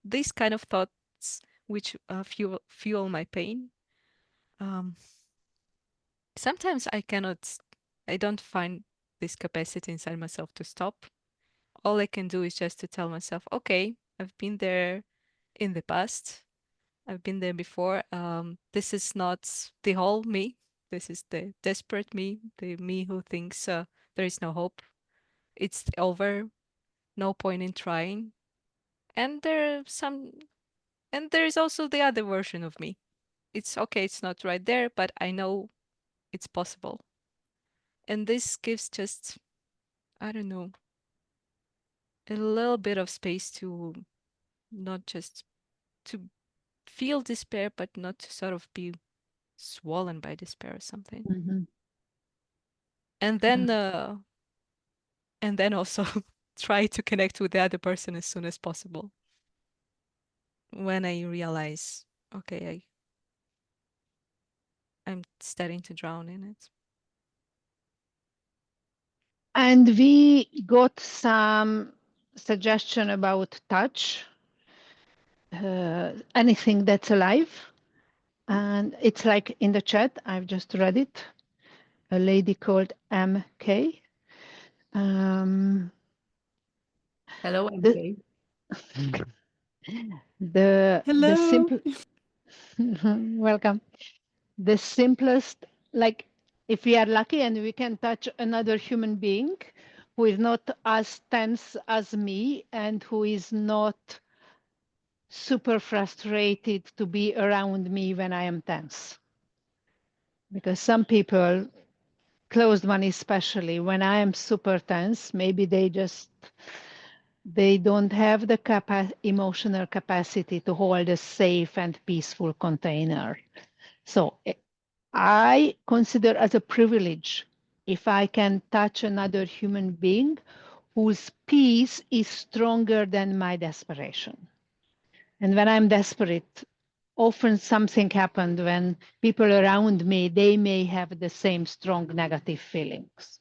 these kind of thoughts which fuel my pain. Um, sometimes I don't find this capacity inside myself to stop. All I can do is just to tell myself, okay, I've been there in the past. I've been there before. This is not the whole me. This is the desperate me, the me who thinks there is no hope. It's over. No point in trying. And there is also the other version of me. It's okay, it's not right there, but I know it's possible. And this gives just, I don't know, a little bit of space to not just to feel despair, but not to sort of be swollen by despair or something. Mhm. And then also try to connect with the other person as soon as possible. When I realize, okay, I'm starting to drown in it. And we got some suggestion about touch, anything that's alive. And it's like in the chat, I've just read it, a lady called MK. Hello, The, MK. the Hello. simple welcome. The simplest, like if we are lucky and we can touch another human being who is not as tense as me and who is not super frustrated to be around me when I am tense. Because some people, closed one especially, when I am super tense, maybe they don't have the emotional capacity to hold a safe and peaceful container. So I consider as a privilege if I can touch another human being whose peace is stronger than my desperation. And when I'm desperate, often something happened when people around me, they may have the same strong negative feelings.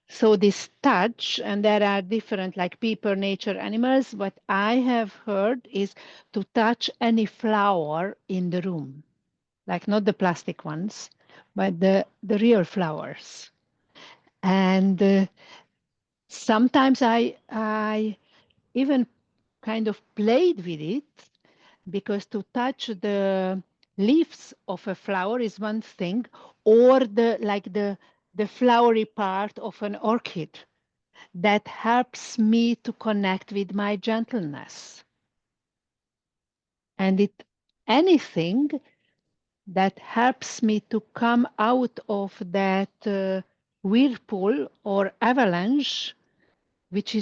So this touch, and there are different like people, nature, animals. What I have heard is to touch any flower in the room, like not the plastic ones, but the real flowers. And sometimes I even kind of played with it, because to touch the leaves of a flower is one thing, or the flowery part of an orchid that helps me to connect with my gentleness. And anything that helps me to come out of that whirlpool or avalanche, which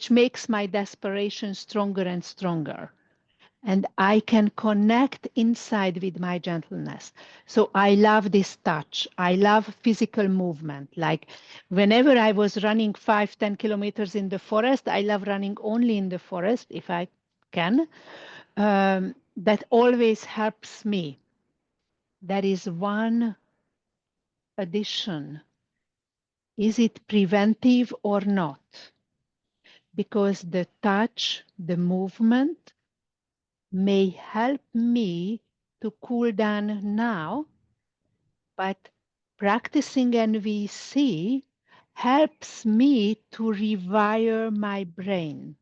makes my desperation stronger and stronger. And I can connect inside with my gentleness. So I love this touch. I love physical movement. Like whenever I was running 5-10 kilometers in the forest, I love running only in the forest if I can. That always helps me. There is one addition. Is it preventive or not? Because the touch, the movement may help me to cool down now, but practicing NVC helps me to rewire my brain,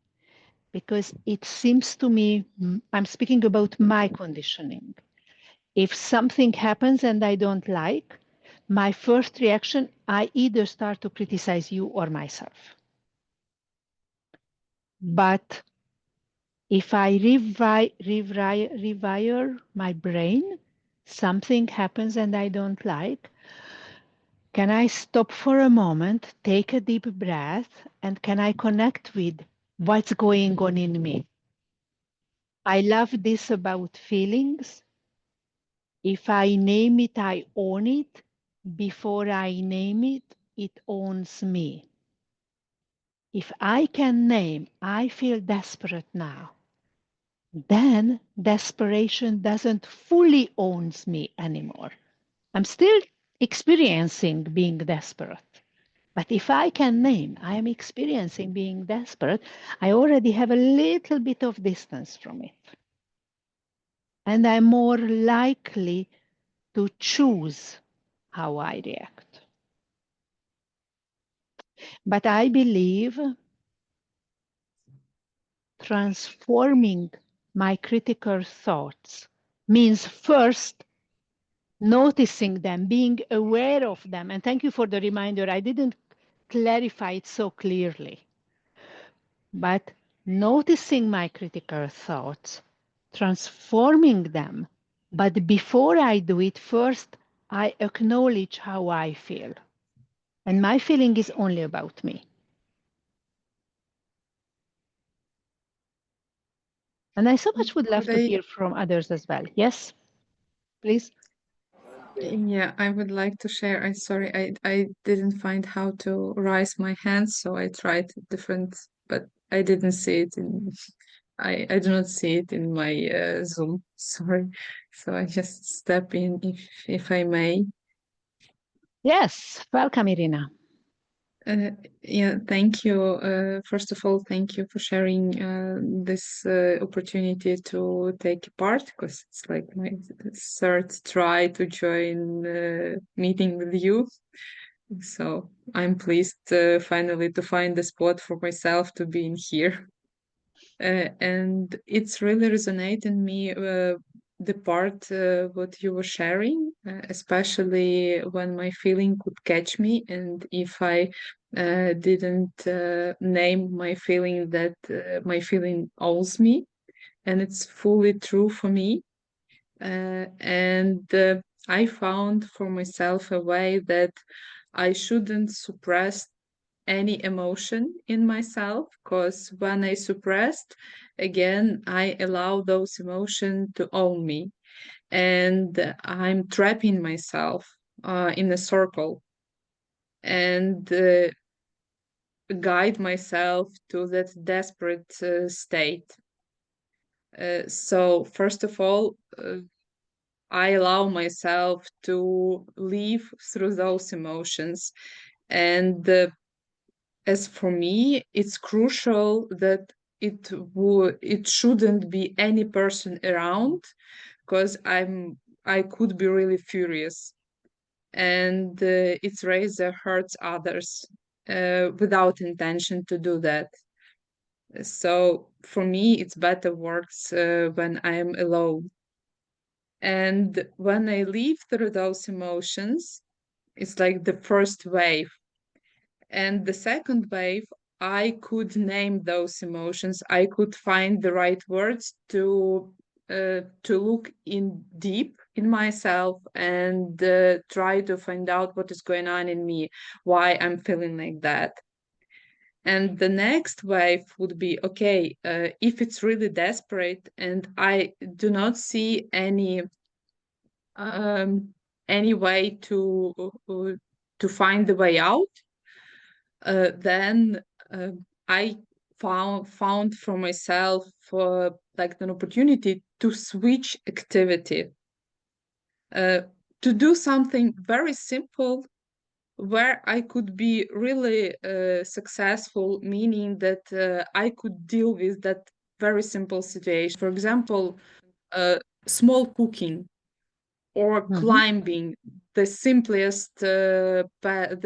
because it seems to me, I'm speaking about my conditioning. If something happens and I don't like, my first reaction, I either start to criticize you or myself. But if I rewire my brain, something happens and I don't like, can I stop for a moment, take a deep breath, and can I connect with what's going on in me? I love this about feelings. If I name it, I own it. Before I name it, it owns me. If I can name, I feel desperate now, then desperation doesn't fully owns me anymore. I'm still experiencing being desperate. But if I can name, I am experiencing being desperate, I already have a little bit of distance from it. and I'm more likely to choose how I react. But I believe transforming my critical thoughts means first noticing them, being aware of them. And thank you for the reminder. I didn't clarify it so clearly. But noticing my critical thoughts, transforming them. But before I do it, first I acknowledge how I feel. And my feeling is only about me. And I so much would love to hear from others as well. Yes, please. Yeah, I would like to share. I didn't find how to raise my hand, so I tried different, but I didn't see it in. I do not see it in my Zoom. Sorry, so I just step in if I may. Yes, welcome, Irina. Yeah, thank you. First of all, thank you for sharing this opportunity to take part, because it's like my third try to join meeting with you. So I'm pleased finally to find the spot for myself to be in here. And it's really resonated in me the part what you were sharing, especially when my feeling could catch me, and if I didn't name my feeling, that my feeling owes me, and it's fully true for me. And I found for myself a way that I shouldn't suppress any emotion in myself, because when I suppressed, again, I allow those emotions to own me, and I'm trapping myself in a circle, and guide myself to that desperate state. So first of all, I allow myself to live through those emotions, and as for me, it's crucial that it shouldn't be any person around, because I could be really furious, and it's rather hurts others without intention to do that. So for me, it's better works when I am alone, and when I live through those emotions, it's like the first wave. And the second wave, I could name those emotions. I could find the right words to look in deep in myself, and try to find out what is going on in me, why I'm feeling like that. And the next wave would be, okay, if it's really desperate and I do not see any way to find the way out, then I found for myself like an opportunity to switch activity, to do something very simple where I could be really successful, meaning that I could deal with that very simple situation. For example, small cooking, or climbing, the simplest path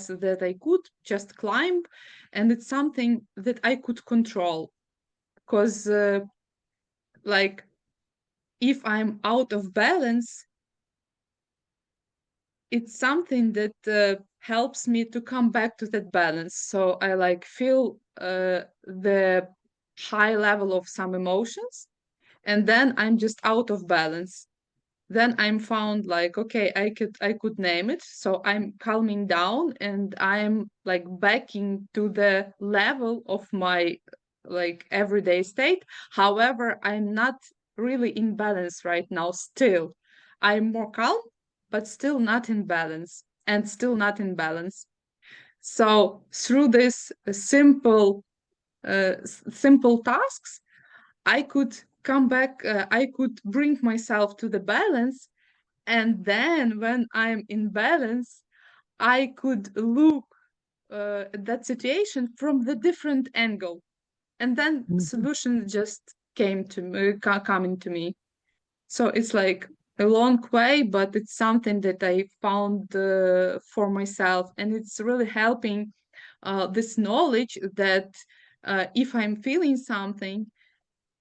that I could just climb, and it's something that I could control, because like if I'm out of balance, it's something that helps me to come back to that balance. So I like feel the high level of some emotions, and then I'm just out of balance. Then I'm found like, okay, I could name it. So I'm calming down, and I'm like backing to the level of my like everyday state. However, I'm not really in balance right now. Still, I'm more calm, but still not in balance, and still not in balance. So through this simple tasks, I could come back, I could bring myself to the balance. And then when I'm in balance, I could look at that situation from the different angle. And then solution just coming to me. So it's like a long way, but it's something that I found for myself, and it's really helping this knowledge that if I'm feeling something,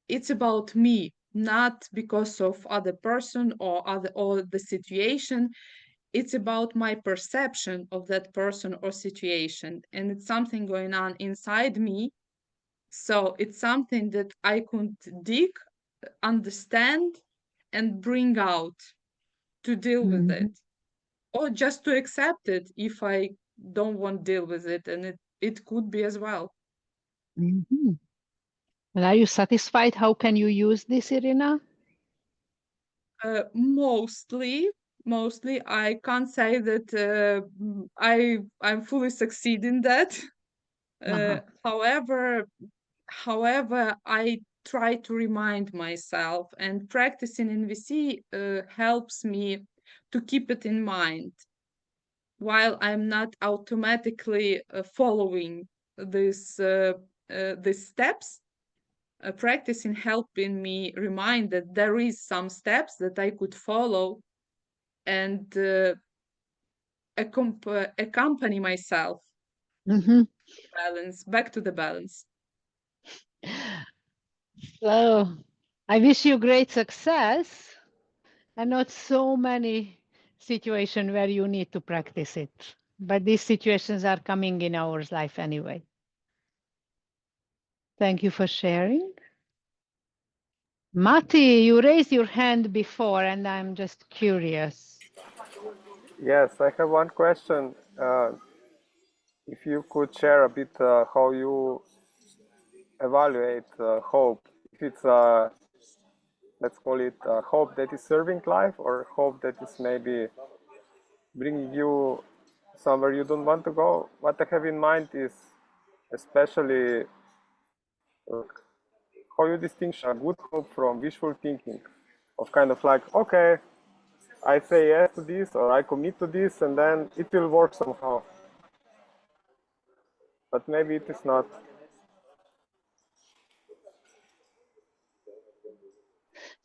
it's about me, not because of other person or the situation. It's about my perception of that person or situation, and it's something going on inside me. So it's something that I could dig, understand, and bring out to deal with it, or just to accept it if I don't want to deal with it, and it could be as well. And are you satisfied? How can you use this, Irina? Mostly, I can't say that I'm fully succeed in that. However, I try to remind myself, and practicing NVC helps me to keep it in mind, while I'm not automatically following these steps. Practicing helping me remind that there is some steps that I could follow, and accompany myself back to the balance. So I wish you great success and not so many situations where you need to practice it. But these situations are coming in our life anyway. Thank you for sharing. Matti, you raised your hand before, and I'm just curious. Yes, I have one question. If you could share a bit how you evaluate hope, if it's let's call it hope that is serving life, or hope that is maybe bringing you somewhere you don't want to go. What I have in mind is especially how you distinguish a good hope from wishful thinking, of kind of like, okay, I say yes to this or I commit to this and then it will work somehow. But maybe it is not.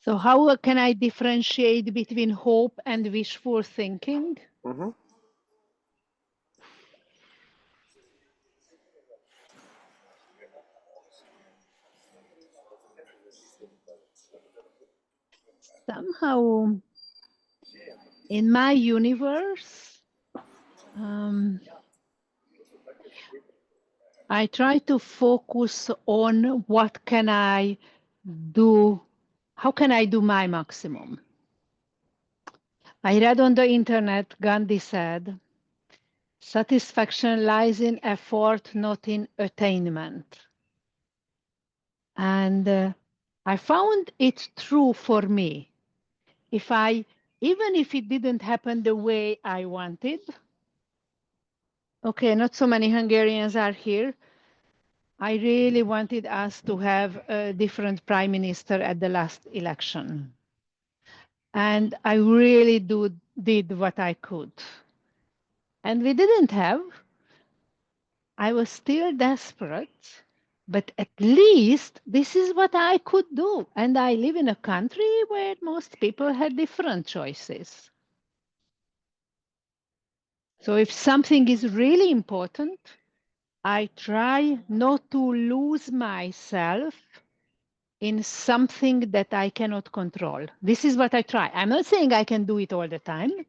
So how can I differentiate between hope and wishful thinking? Somehow in my universe, I try to focus on what can I do, how can I do my maximum? I read on the internet, Gandhi said, satisfaction lies in effort, not in attainment. And I found it true for me. Even if it didn't happen the way I wanted, okay, not so many Hungarians are here. I really wanted us to have a different prime minister at the last election. And I really did what I could. And we didn't have. I was still desperate, but at least this is what I could do. And I live in a country where most people had different choices. So if something is really important, I try not to lose myself in something that I cannot control. This is what I try. I'm not saying I can do it all the time.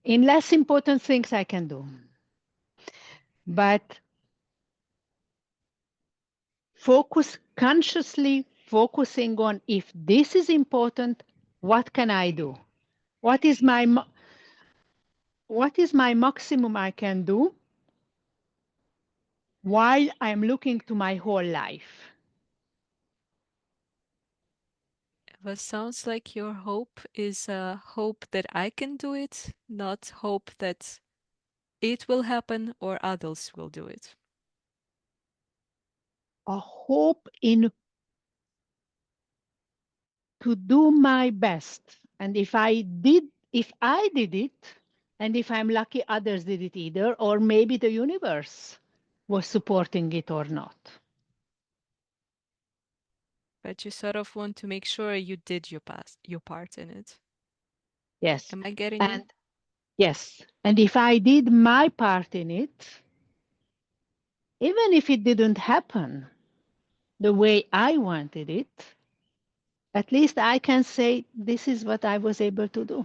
In less important things I can do. But consciously focusing on, if this is important, what can I do? What is my maximum I can do while I'm looking to my whole life? It sounds like your hope is a hope that I can do it, not hope that it will happen or others will do it. A hope in to do my best. And if I did it, and if I'm lucky others did it either, or maybe the universe was supporting it or not. But you sort of want to make sure you did your part in it. Yes. Am I getting you? And yes. And if I did my part in it, even if it didn't happen the way I wanted it, at least I can say, this is what I was able to do.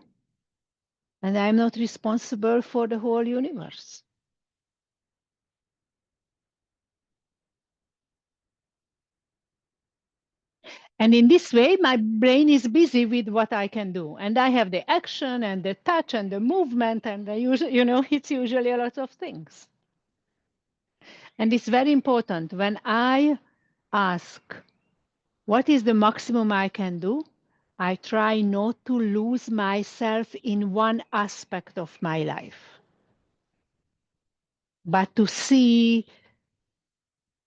And I'm not responsible for the whole universe. And in this way, my brain is busy with what I can do. And I have the action and the touch and the movement. And the it's usually a lot of things. And it's very important when I ask, what is the maximum I can do? I try not to lose myself in one aspect of my life, but to see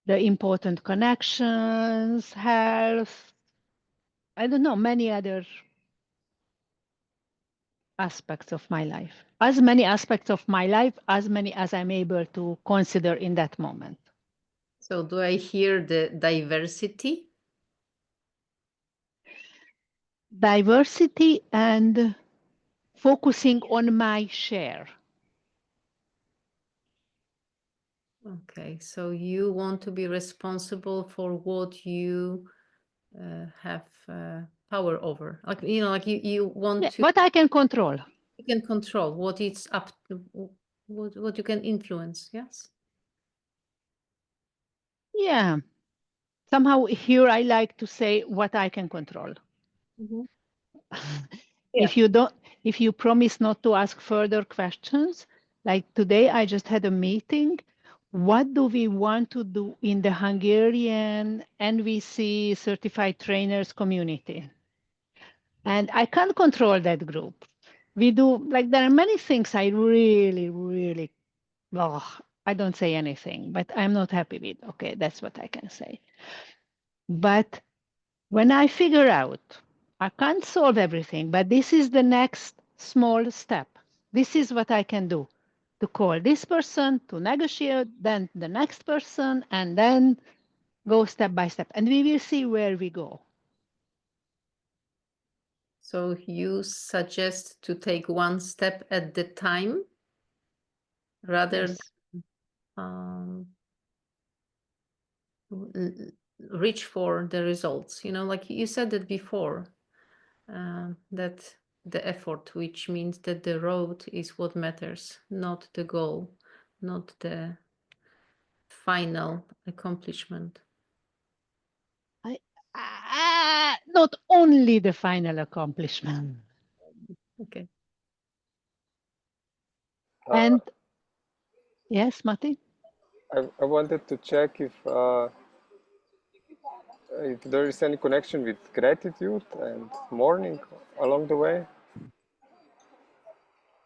the important connections, health, I don't know, many other aspects of my life. As many aspects of my life, as many as I'm able to consider in that moment. So do I hear the diversity? Diversity and focusing on my share. Okay, so you want to be responsible for what you have power over. Like, like you want to, What I can control. you can control what it's up to, what you can influence, yes? Yeah. Somehow here I like to say what I can control. Mhm. If you promise not to ask further questions, like today I just had a meeting. What do we want to do in the Hungarian NVC certified trainers community? And I can't control that group. We do, like, there are many things I really, well, I don't say anything, but I'm not happy with. Okay, that's what I can say. But when I figure out, I can't solve everything, but this is the next small step. This is what I can do, to call this person, to negotiate, then the next person, and then go step by step. And we will see where we go. So you suggest to take one step at the time rather Yes. than reach for the results. Like you said that before, that the effort, which means that the road is what matters, not the goal, not the final accomplishment. Not only the final accomplishment. Okay. And yes, Mati? I wanted to check if there is any connection with gratitude and mourning along the way.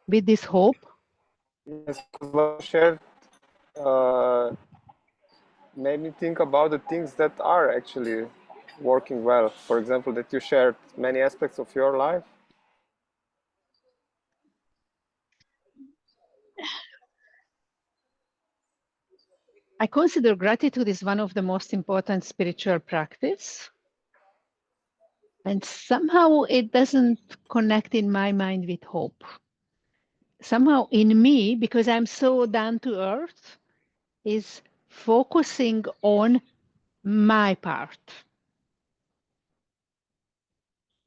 With this hope? Yes, because what you shared made me think about the things that are actually working well. For example, that you shared many aspects of your life. I consider gratitude is one of the most important spiritual practice. And somehow it doesn't connect in my mind with hope. Somehow in me, because I'm so down to earth, is focusing on my part.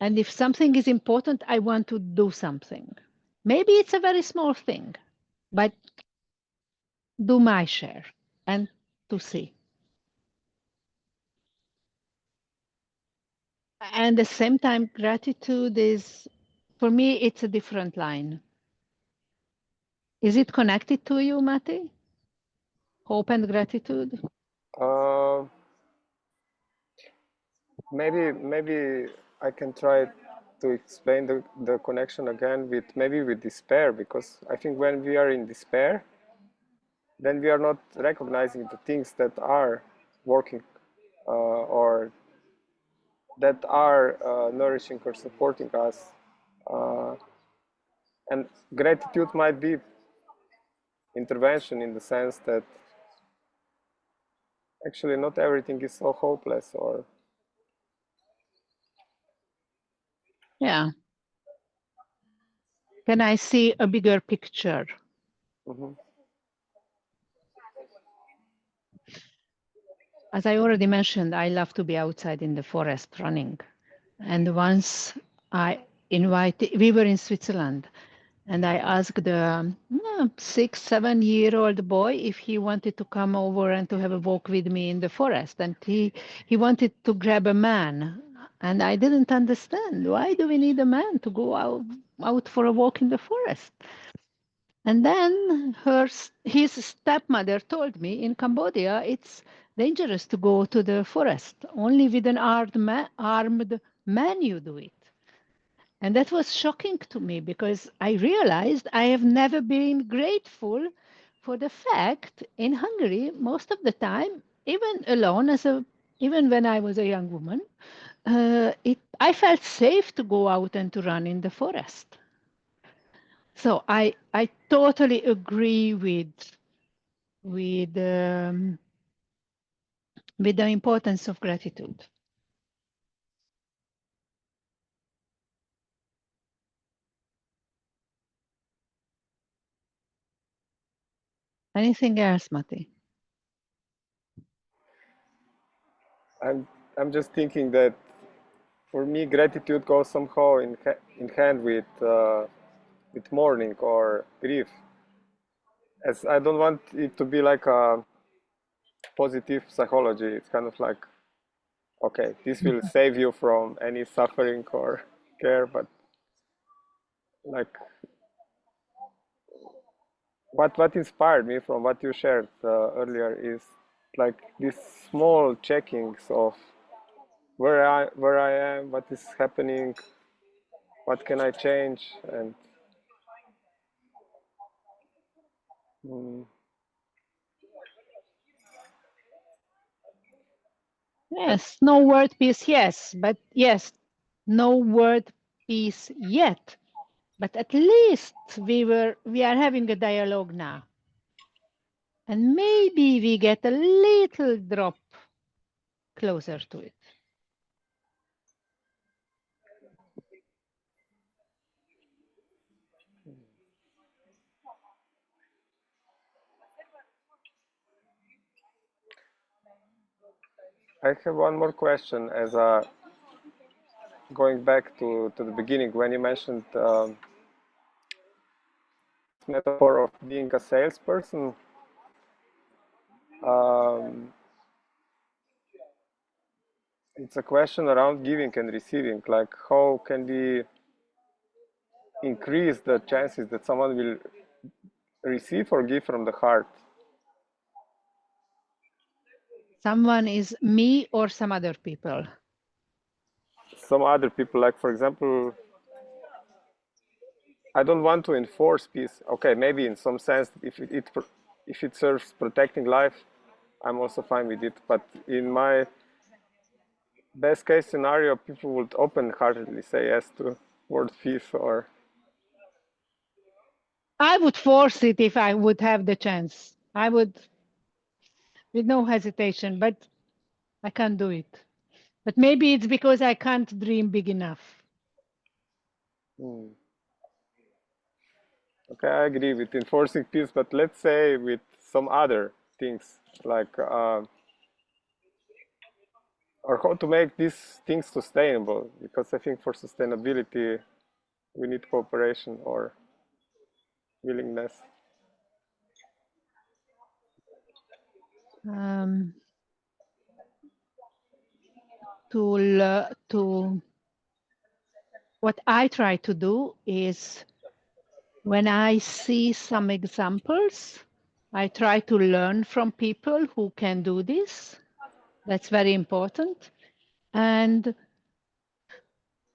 And if something is important, I want to do something. Maybe it's a very small thing, but do my share and to see. And at the same time, gratitude is, for me, it's a different line. Is it connected to you, Mati? Hope and gratitude? Uh, maybe I can try to explain the connection again with maybe with despair, because I think when we are in despair, then we are not recognizing the things that are working or that are nourishing or supporting us. And gratitude might be intervention in the sense that actually not everything is so hopeless, or Yeah. Can I see a bigger picture? Mhm. As I already mentioned, I love to be outside in the forest running. And once we were in Switzerland, and I asked the 6, 7-year-old boy if he wanted to come over and to have a walk with me in the forest. And he wanted to grab a man. And I didn't understand. Why do we need a man to go out for a walk in the forest? And then his stepmother told me in Cambodia, it's dangerous to go to the forest. Only with an armed man you do it. And that was shocking to me because I realized I have never been grateful for the fact in Hungary, most of the time, even alone, even when I was a young woman, I felt safe to go out and to run in the forest. So I totally agree with the importance of gratitude. Anything else, Matti? I'm just thinking that for me, gratitude goes somehow in hand with mourning or grief. As I don't want it to be like a positive psychology. It's kind of like, okay, this will save you from any suffering or care, but like what inspired me from what you shared earlier is like these small checkings of where I am, what is happening, what can I change, and mm, Yes, no word peace, yes, but yes, no word peace yet. But at least we are having a dialogue now. And maybe we get a little drop closer to it. I have one more question as going back to the beginning when you mentioned metaphor of being a salesperson. It's a question around giving and receiving. Like, how can we increase the chances that someone will receive or give from the heart? Someone is me or some other people? Some other people, like for example, I don't want to enforce peace. Okay, maybe in some sense, if it serves protecting life, I'm also fine with it. But in my best case scenario, people would open-heartedly say yes to world peace. Or I would force it if I would have the chance. I would, with no hesitation, but I can't do it. But maybe it's because I can't dream big enough. okay, I agree with enforcing peace, but let's say with some other things like or how to make these things sustainable, because I think for sustainability we need cooperation or willingness. To what I try to do is when I see some examples, I try to learn from people who can do this. That's very important. And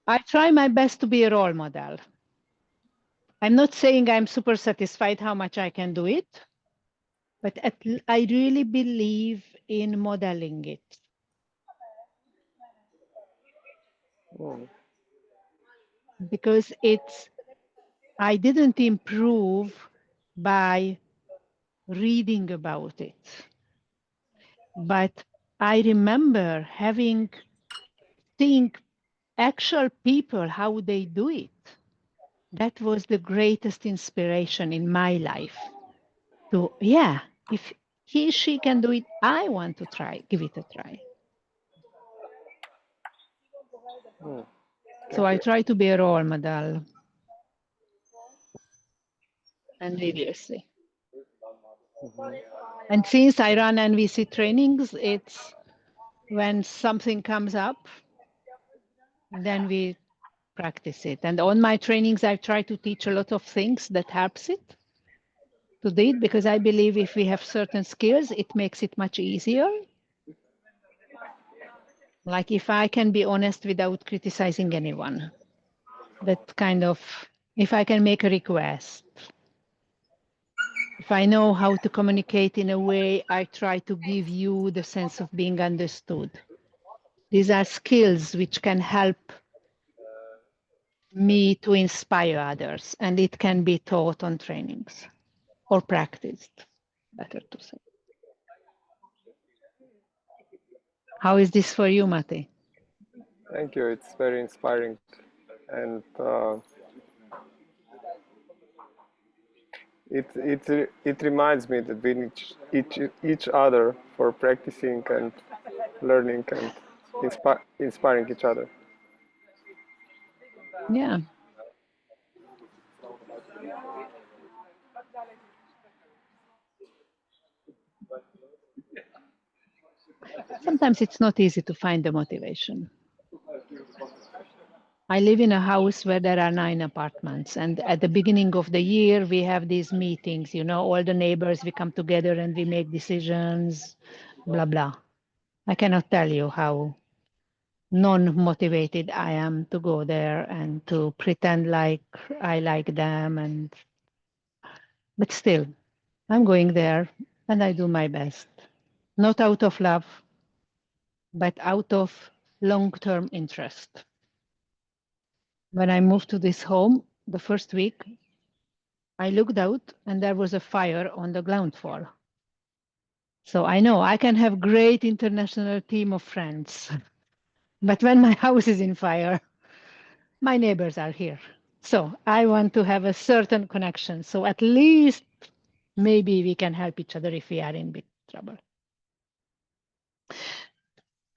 I try my best to be a role model. I'm not saying I'm super satisfied how much I can do it, but I really believe in modeling it. Because I didn't improve by reading about it. But I remember seeing actual people, how they do it, that was the greatest inspiration in my life. To, yeah, if she can do it, I want to try, give it a try. So I try to be a role model. And seriously. And since I run NVC trainings, it's when something comes up, then we practice it. And on my trainings, I try to teach a lot of things that helps it to do it, because I believe if we have certain skills, it makes it much easier. Like if I can be honest without criticizing anyone, that kind of, if I can make a request, if I know how to communicate in a way, I try to give you the sense of being understood. These are skills which can help me to inspire others, and it can be taught on trainings or practiced, better to say. How is this for you, Mate? Thank you. It's very inspiring, and it reminds me that we need each other for practicing and learning and inspiring each other. Yeah. Sometimes it's not easy to find the motivation. I live in a house where there are 9 apartments, and at the beginning of the year, we have these meetings, you know, all the neighbors, we come together and we make decisions, blah, blah. I cannot tell you how non-motivated I am to go there and to pretend like I like them, but still, I'm going there and I do my best. Not out of love, but out of long-term interest. When I moved to this home, the first week, I looked out and there was a fire on the ground floor. So I know I can have great international team of friends, but when my house is in fire, my neighbors are here. So I want to have a certain connection. So at least maybe we can help each other if we are in big trouble.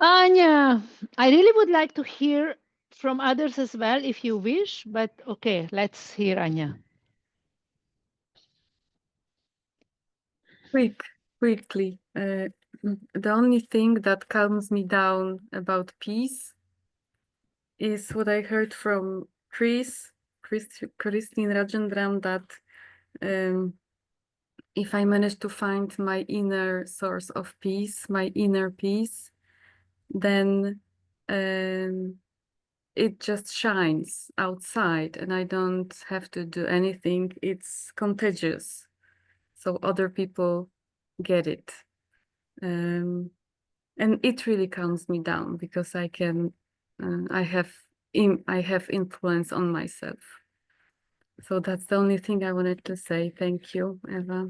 Anya, I really would like to hear from others as well if you wish, but okay, let's hear Anya. Quickly. The only thing that calms me down about peace is what I heard from Christine Rajendram, that if I manage to find my inner source of peace, my inner peace, then it just shines outside and I don't have to do anything. It's contagious. So other people get it. And it really calms me down because I can, I have influence on myself. So that's the only thing I wanted to say. Thank you, Eva.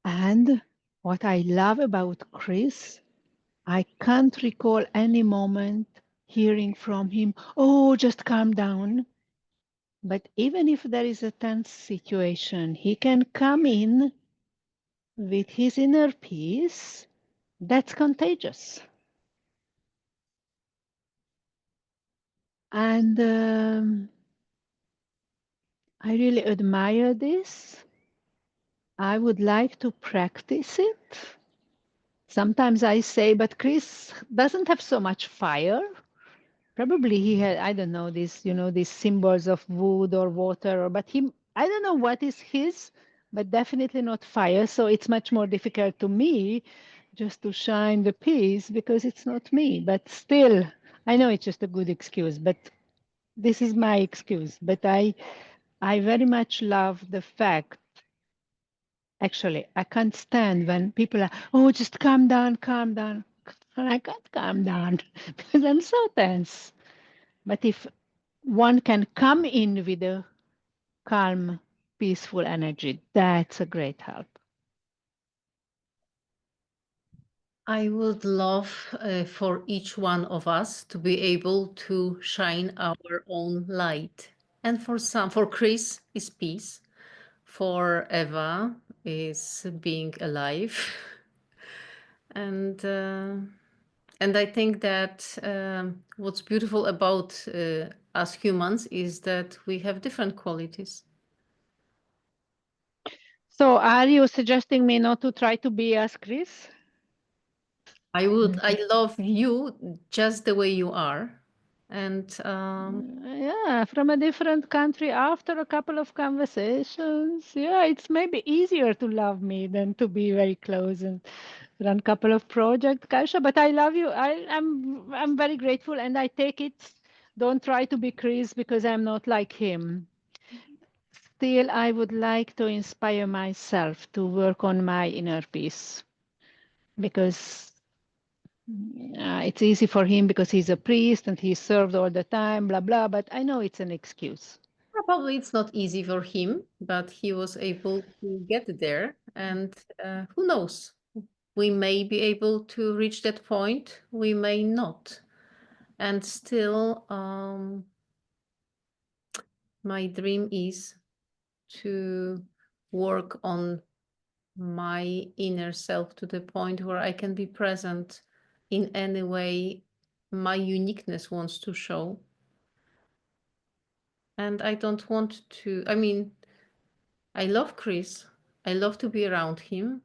And what I love about Chris, I can't recall any moment hearing from him, oh, just calm down. But even if there is a tense situation, he can come in with his inner peace. That's contagious. And I really admire this. I would like to practice it. Sometimes I say, but Chris doesn't have so much fire. Probably he had, I don't know, these symbols of wood or water, but I don't know what is his, but definitely not fire. So it's much more difficult to me just to shine the peace because it's not me. But still, I know it's just a good excuse, but this is my excuse. But I very much love the fact, actually, I can't stand when people are, oh, just calm down, calm down. And I can't calm down because I'm so tense. But if one can come in with a calm, peaceful energy, that's a great help. I would love for each one of us to be able to shine our own light. And for Chris is peace. For Eva is being alive. And I think that what's beautiful about us humans is that we have different qualities. So are you suggesting me not to try to be as Chris? I love you just the way you are. And Yeah, from a different country after a couple of conversations. Yeah, it's maybe easier to love me than to be very close and run a couple of projects, Kaisha. But I love you. I'm very grateful, and I take it. Don't try to be Chris because I'm not like him. Still, I would like to inspire myself to work on my inner peace because it's easy for him because he's a priest and he's served all the time, blah, blah. But I know it's an excuse. probably it's not easy for him, but he was able to get there. And who knows? We may be able to reach that point, we may not. And still, my dream is to work on my inner self to the point where I can be present in any way my uniqueness wants to show. And I don't want to, I mean, I love Chris. I love to be around him.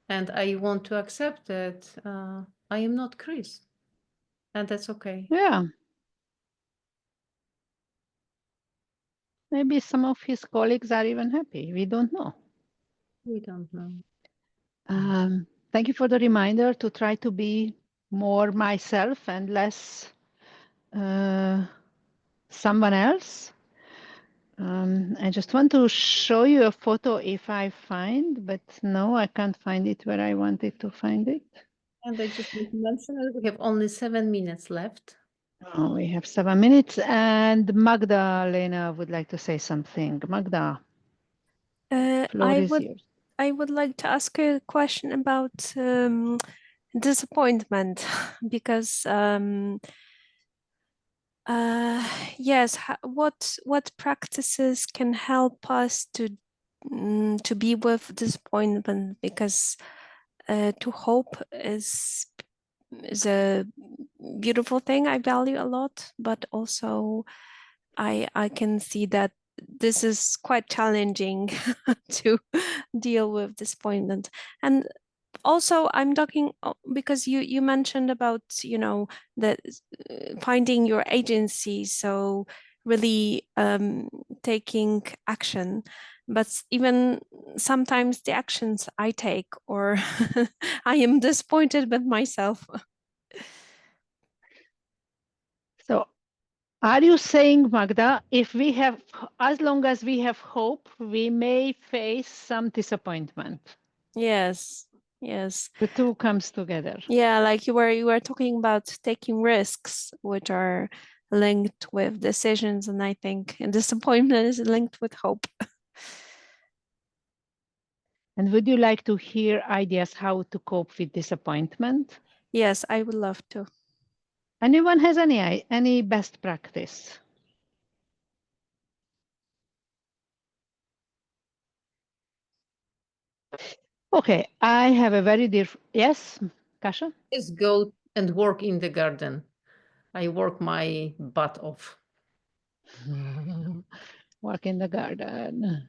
And I want to accept that I am not Chris. And that's okay. Yeah. Maybe some of his colleagues are even happy. We don't know. We don't know. Thank you for the reminder to try to be more myself and less someone else. I just want to show you a photo if I find, but no, I can't find it where I wanted to find it. And I just want to mention that we have only 7 minutes left. Oh, we have 7 minutes, and Magdalena would like to say something. Magda, floor is yours. I would like to ask a question about disappointment because yes, what practices can help us to be with disappointment, because to hope is a beautiful thing I value a lot, but also I can see that this is quite challenging to deal with disappointment. And also I'm talking because you mentioned about, you know, that finding your agency, so really taking action, but even sometimes the actions I take, or I am disappointed with myself. So are you saying, Magda, if we have, as long as we have hope, we may face some disappointment? Yes. Yes. The two comes together. Yeah, like you were talking about taking risks, which are linked with decisions, and I think disappointment is linked with hope. And would you like to hear ideas how to cope with disappointment? Yes, I would love to. Anyone has any best practice? Okay, I have a very dear, yes, Kasia? Just go and work in the garden. I work my butt off. Work in the garden.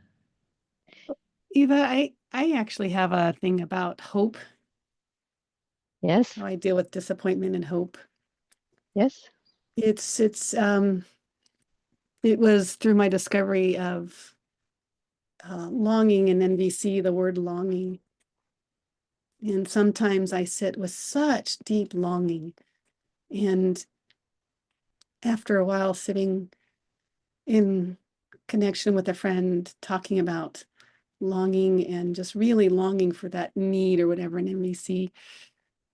Eva, I actually have a thing about hope. Yes. How I deal with disappointment and hope. Yes. It was through my discovery of longing in NVC, the word longing. And sometimes I sit with such deep longing. And after a while, sitting in connection with a friend, talking about longing and just really longing for that need or whatever in NVC,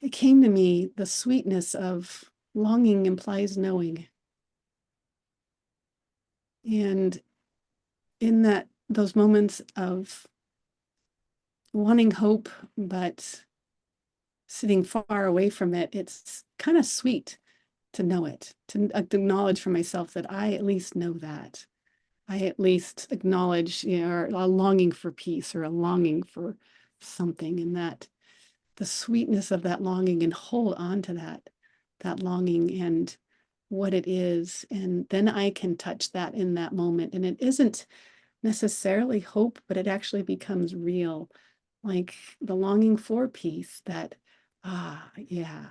it came to me, the sweetness of longing implies knowing. And in those moments of wanting hope, but sitting far away from it, it's kind of sweet to know it, to acknowledge for myself that I at least know that. I at least acknowledge, a longing for peace or a longing for something, and that the sweetness of that longing, and hold on to that longing and what it is. And then I can touch that in that moment. And it isn't necessarily hope, but it actually becomes real, like the longing for peace, that, yeah,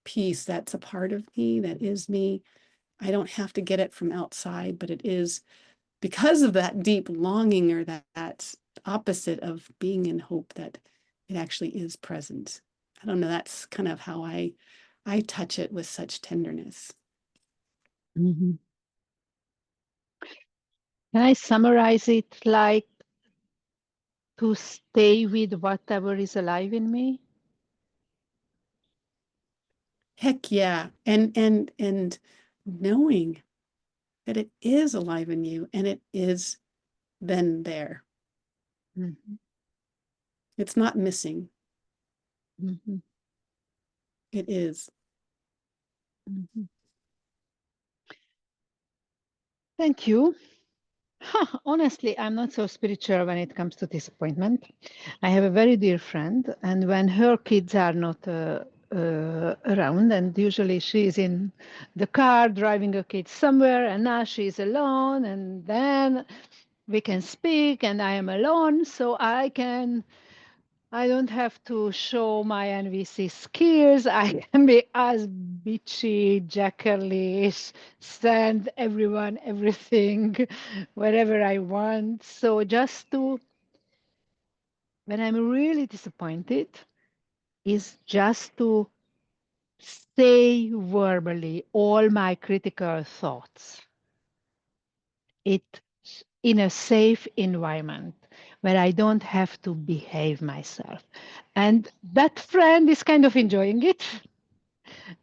peace, that's a part of me, that is me. I don't have to get it from outside, but it is because of that deep longing, or that opposite of being in hope, that it actually is present. I don't know, that's kind of how I touch it with such tenderness. Mm-hmm. Can I summarize it like to stay with whatever is alive in me? Heck yeah. And knowing that it is alive in you, and it is then there. Mm-hmm. It's not missing. Mm-hmm. It is. Mm-hmm. Thank you. Honestly, I'm not so spiritual when it comes to disappointment. I have a very dear friend, and when her kids are not around, and usually she's in the car driving her kids somewhere, and now she's alone, and then we can speak, and I am alone, so I don't have to show my NVC skills. I can be as bitchy, jackerlish, send everyone everything wherever I want. So just to, when I'm really disappointed, is just to say verbally all my critical thoughts. It in a safe environment where I don't have to behave myself. And that friend is kind of enjoying it.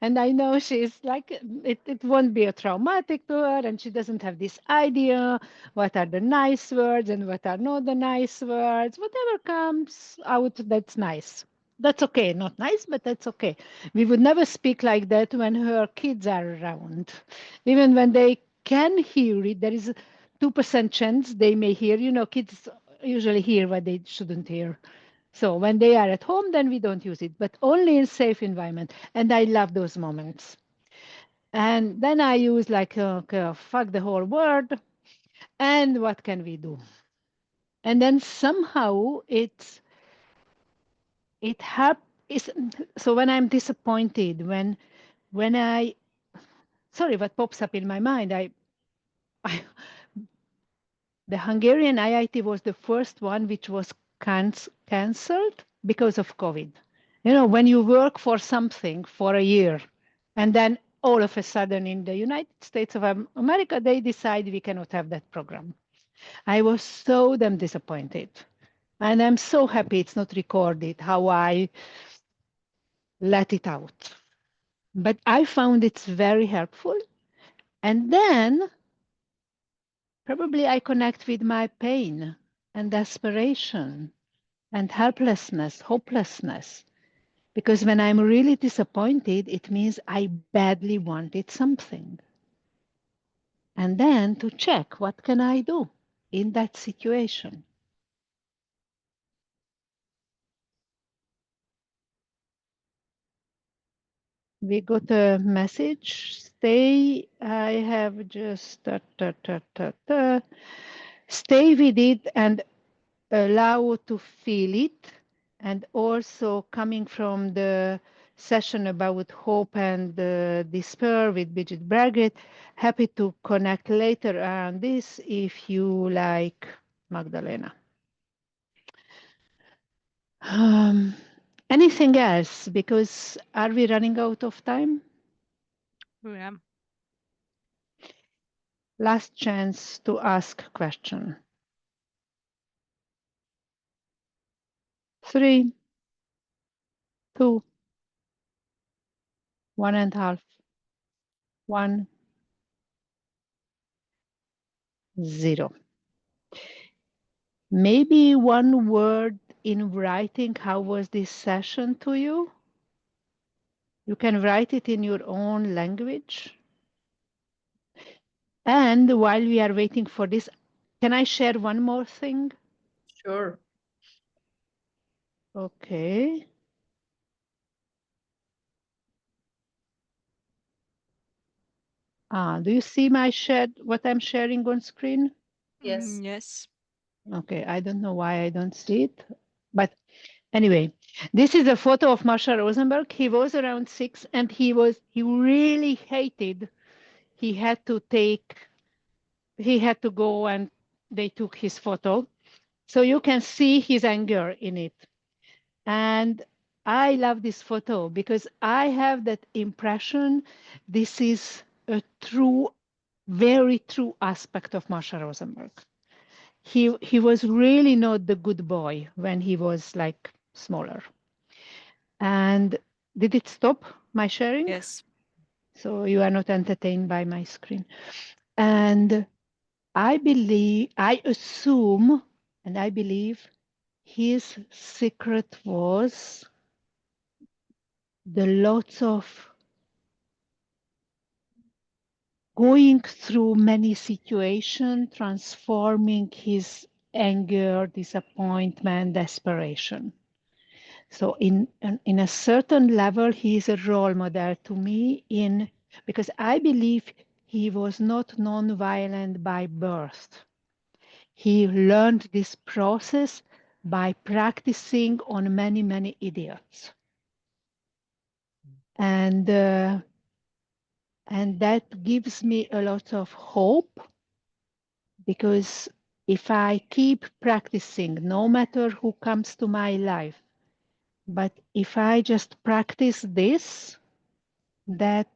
And I know she's like, it won't be a traumatic to her, and she doesn't have this idea what are the nice words and what are not the nice words. Whatever comes out, that's nice. That's okay. Not nice, but that's okay. We would never speak like that when her kids are around. Even when they can hear it, there is a 2% chance they may hear. Kids usually hear what they shouldn't hear. So when they are at home, then we don't use it, but only in safe environment. And I love those moments. And then I use like, okay, fuck the whole world. And what can we do? And then somehow it helps. So when I'm disappointed, when sorry, what pops up in my mind, I the Hungarian IIT was the first one which was cancelled because of COVID. When you work for something for a year, and then all of a sudden in the United States of America, they decide we cannot have that program. I was so damn disappointed. And I'm so happy it's not recorded how I let it out. But I found it's very helpful. And then probably I connect with my pain and desperation and helplessness, hopelessness. Because when I'm really disappointed, it means I badly wanted something. And then to check, what can I do in that situation? We got a message. Stay, I have just, stay with it and allow to feel it. And also coming from the session about hope and despair with Bridget Braggett, happy to connect later on this if you like, Magdalena. Anything else? Because are we running out of time? Yeah. Last chance to ask question. 3, 2, 1.5, 1, 0. Maybe one word in writing, how was this session to you? You can write it in your own language. And while we are waiting for this, can I share one more thing? Sure. Okay. Do you see my what I'm sharing on screen? Yes. Yes. Okay, I don't know why I don't see it. But anyway, this is a photo of Masha Rosenberg. He was around 6 and he really hated. He had to go and they took his photo. So you can see his anger in it. And I love this photo because I have that impression this is a true, very true aspect of Masha Rosenberg. He was really not the good boy when he was like smaller. And did it stop my sharing? Yes. So you are not entertained by my screen. And I assume, and I believe his secret was the lots of going through many situations, transforming his anger, disappointment, desperation. So in a certain level, he is a role model to me because I believe he was not non-violent by birth. He learned this process by practicing on many, many idiots. And that gives me a lot of hope because if I keep practicing, no matter who comes to my life, but if I just practice this, that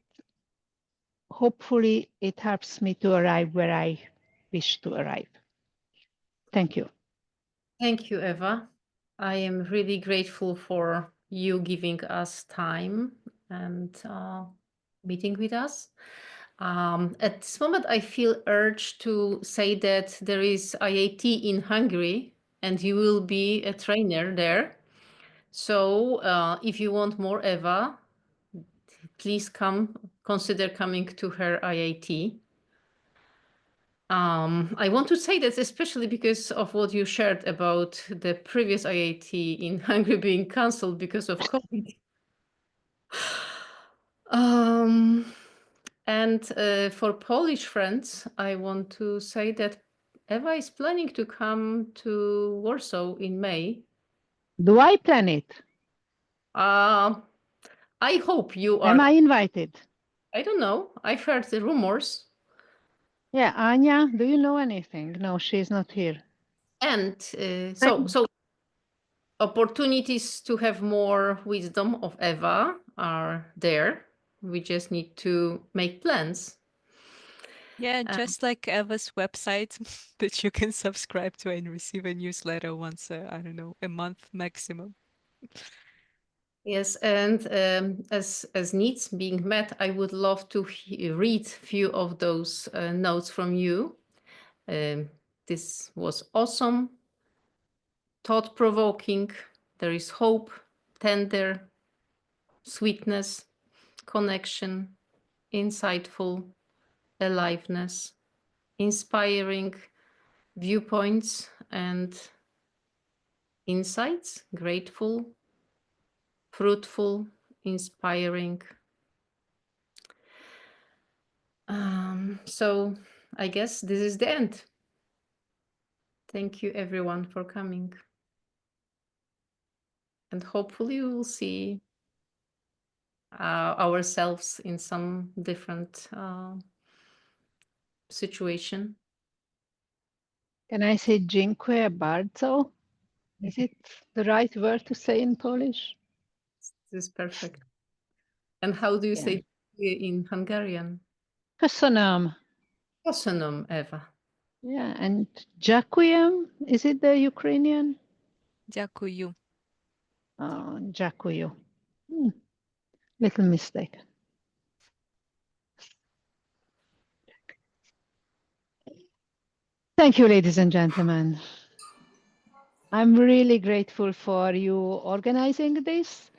hopefully it helps me to arrive where I wish to arrive. Thank you. Thank you, Eva. I am really grateful for you giving us time and meeting with us. At this moment, I feel urged to say that there is IAT in Hungary and you will be a trainer there. So if you want more Eva, please consider coming to her IAT. I want to say that especially because of what you shared about the previous IAT in Hungary being cancelled because of COVID. And for Polish friends, I want to say that Eva is planning to come to Warsaw in May. Do I plan it? I hope you are. Am I invited? I don't know. I've heard the rumors. Yeah, Anya, do you know anything? No, she's not here. And so opportunities to have more wisdom of Eva are there. We just need to make plans. Yeah, just like Eva's website that you can subscribe to and receive a newsletter once, I don't know, a month maximum. Yes, and as needs being met, I would love to read a few of those notes from you. This was awesome, thought-provoking. There is hope, tender, sweetness, connection, insightful, aliveness, inspiring viewpoints and insights, grateful, fruitful, inspiring. So I guess this is the end. Thank you everyone for coming. And hopefully we will see ourselves in some different situation. Can I say dziękuję bardzo? Is it the right word to say in Polish? This is perfect. And how do you say in Hungarian? Köszönöm. Köszönöm, Eva. Yeah, and dziękuję, is it the Ukrainian? Дякую. Dziękuję. Little mistake. Thank you, ladies and gentlemen. I'm really grateful for you organizing this.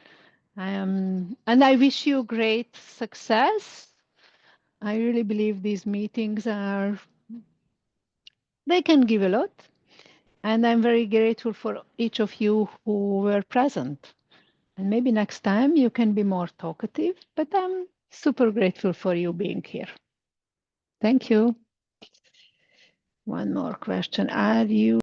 And I wish you great success. I really believe these meetings they can give a lot. And I'm very grateful for each of you who were present. And maybe next time you can be more talkative, but I'm super grateful for you being here. Thank you. One more question. Are you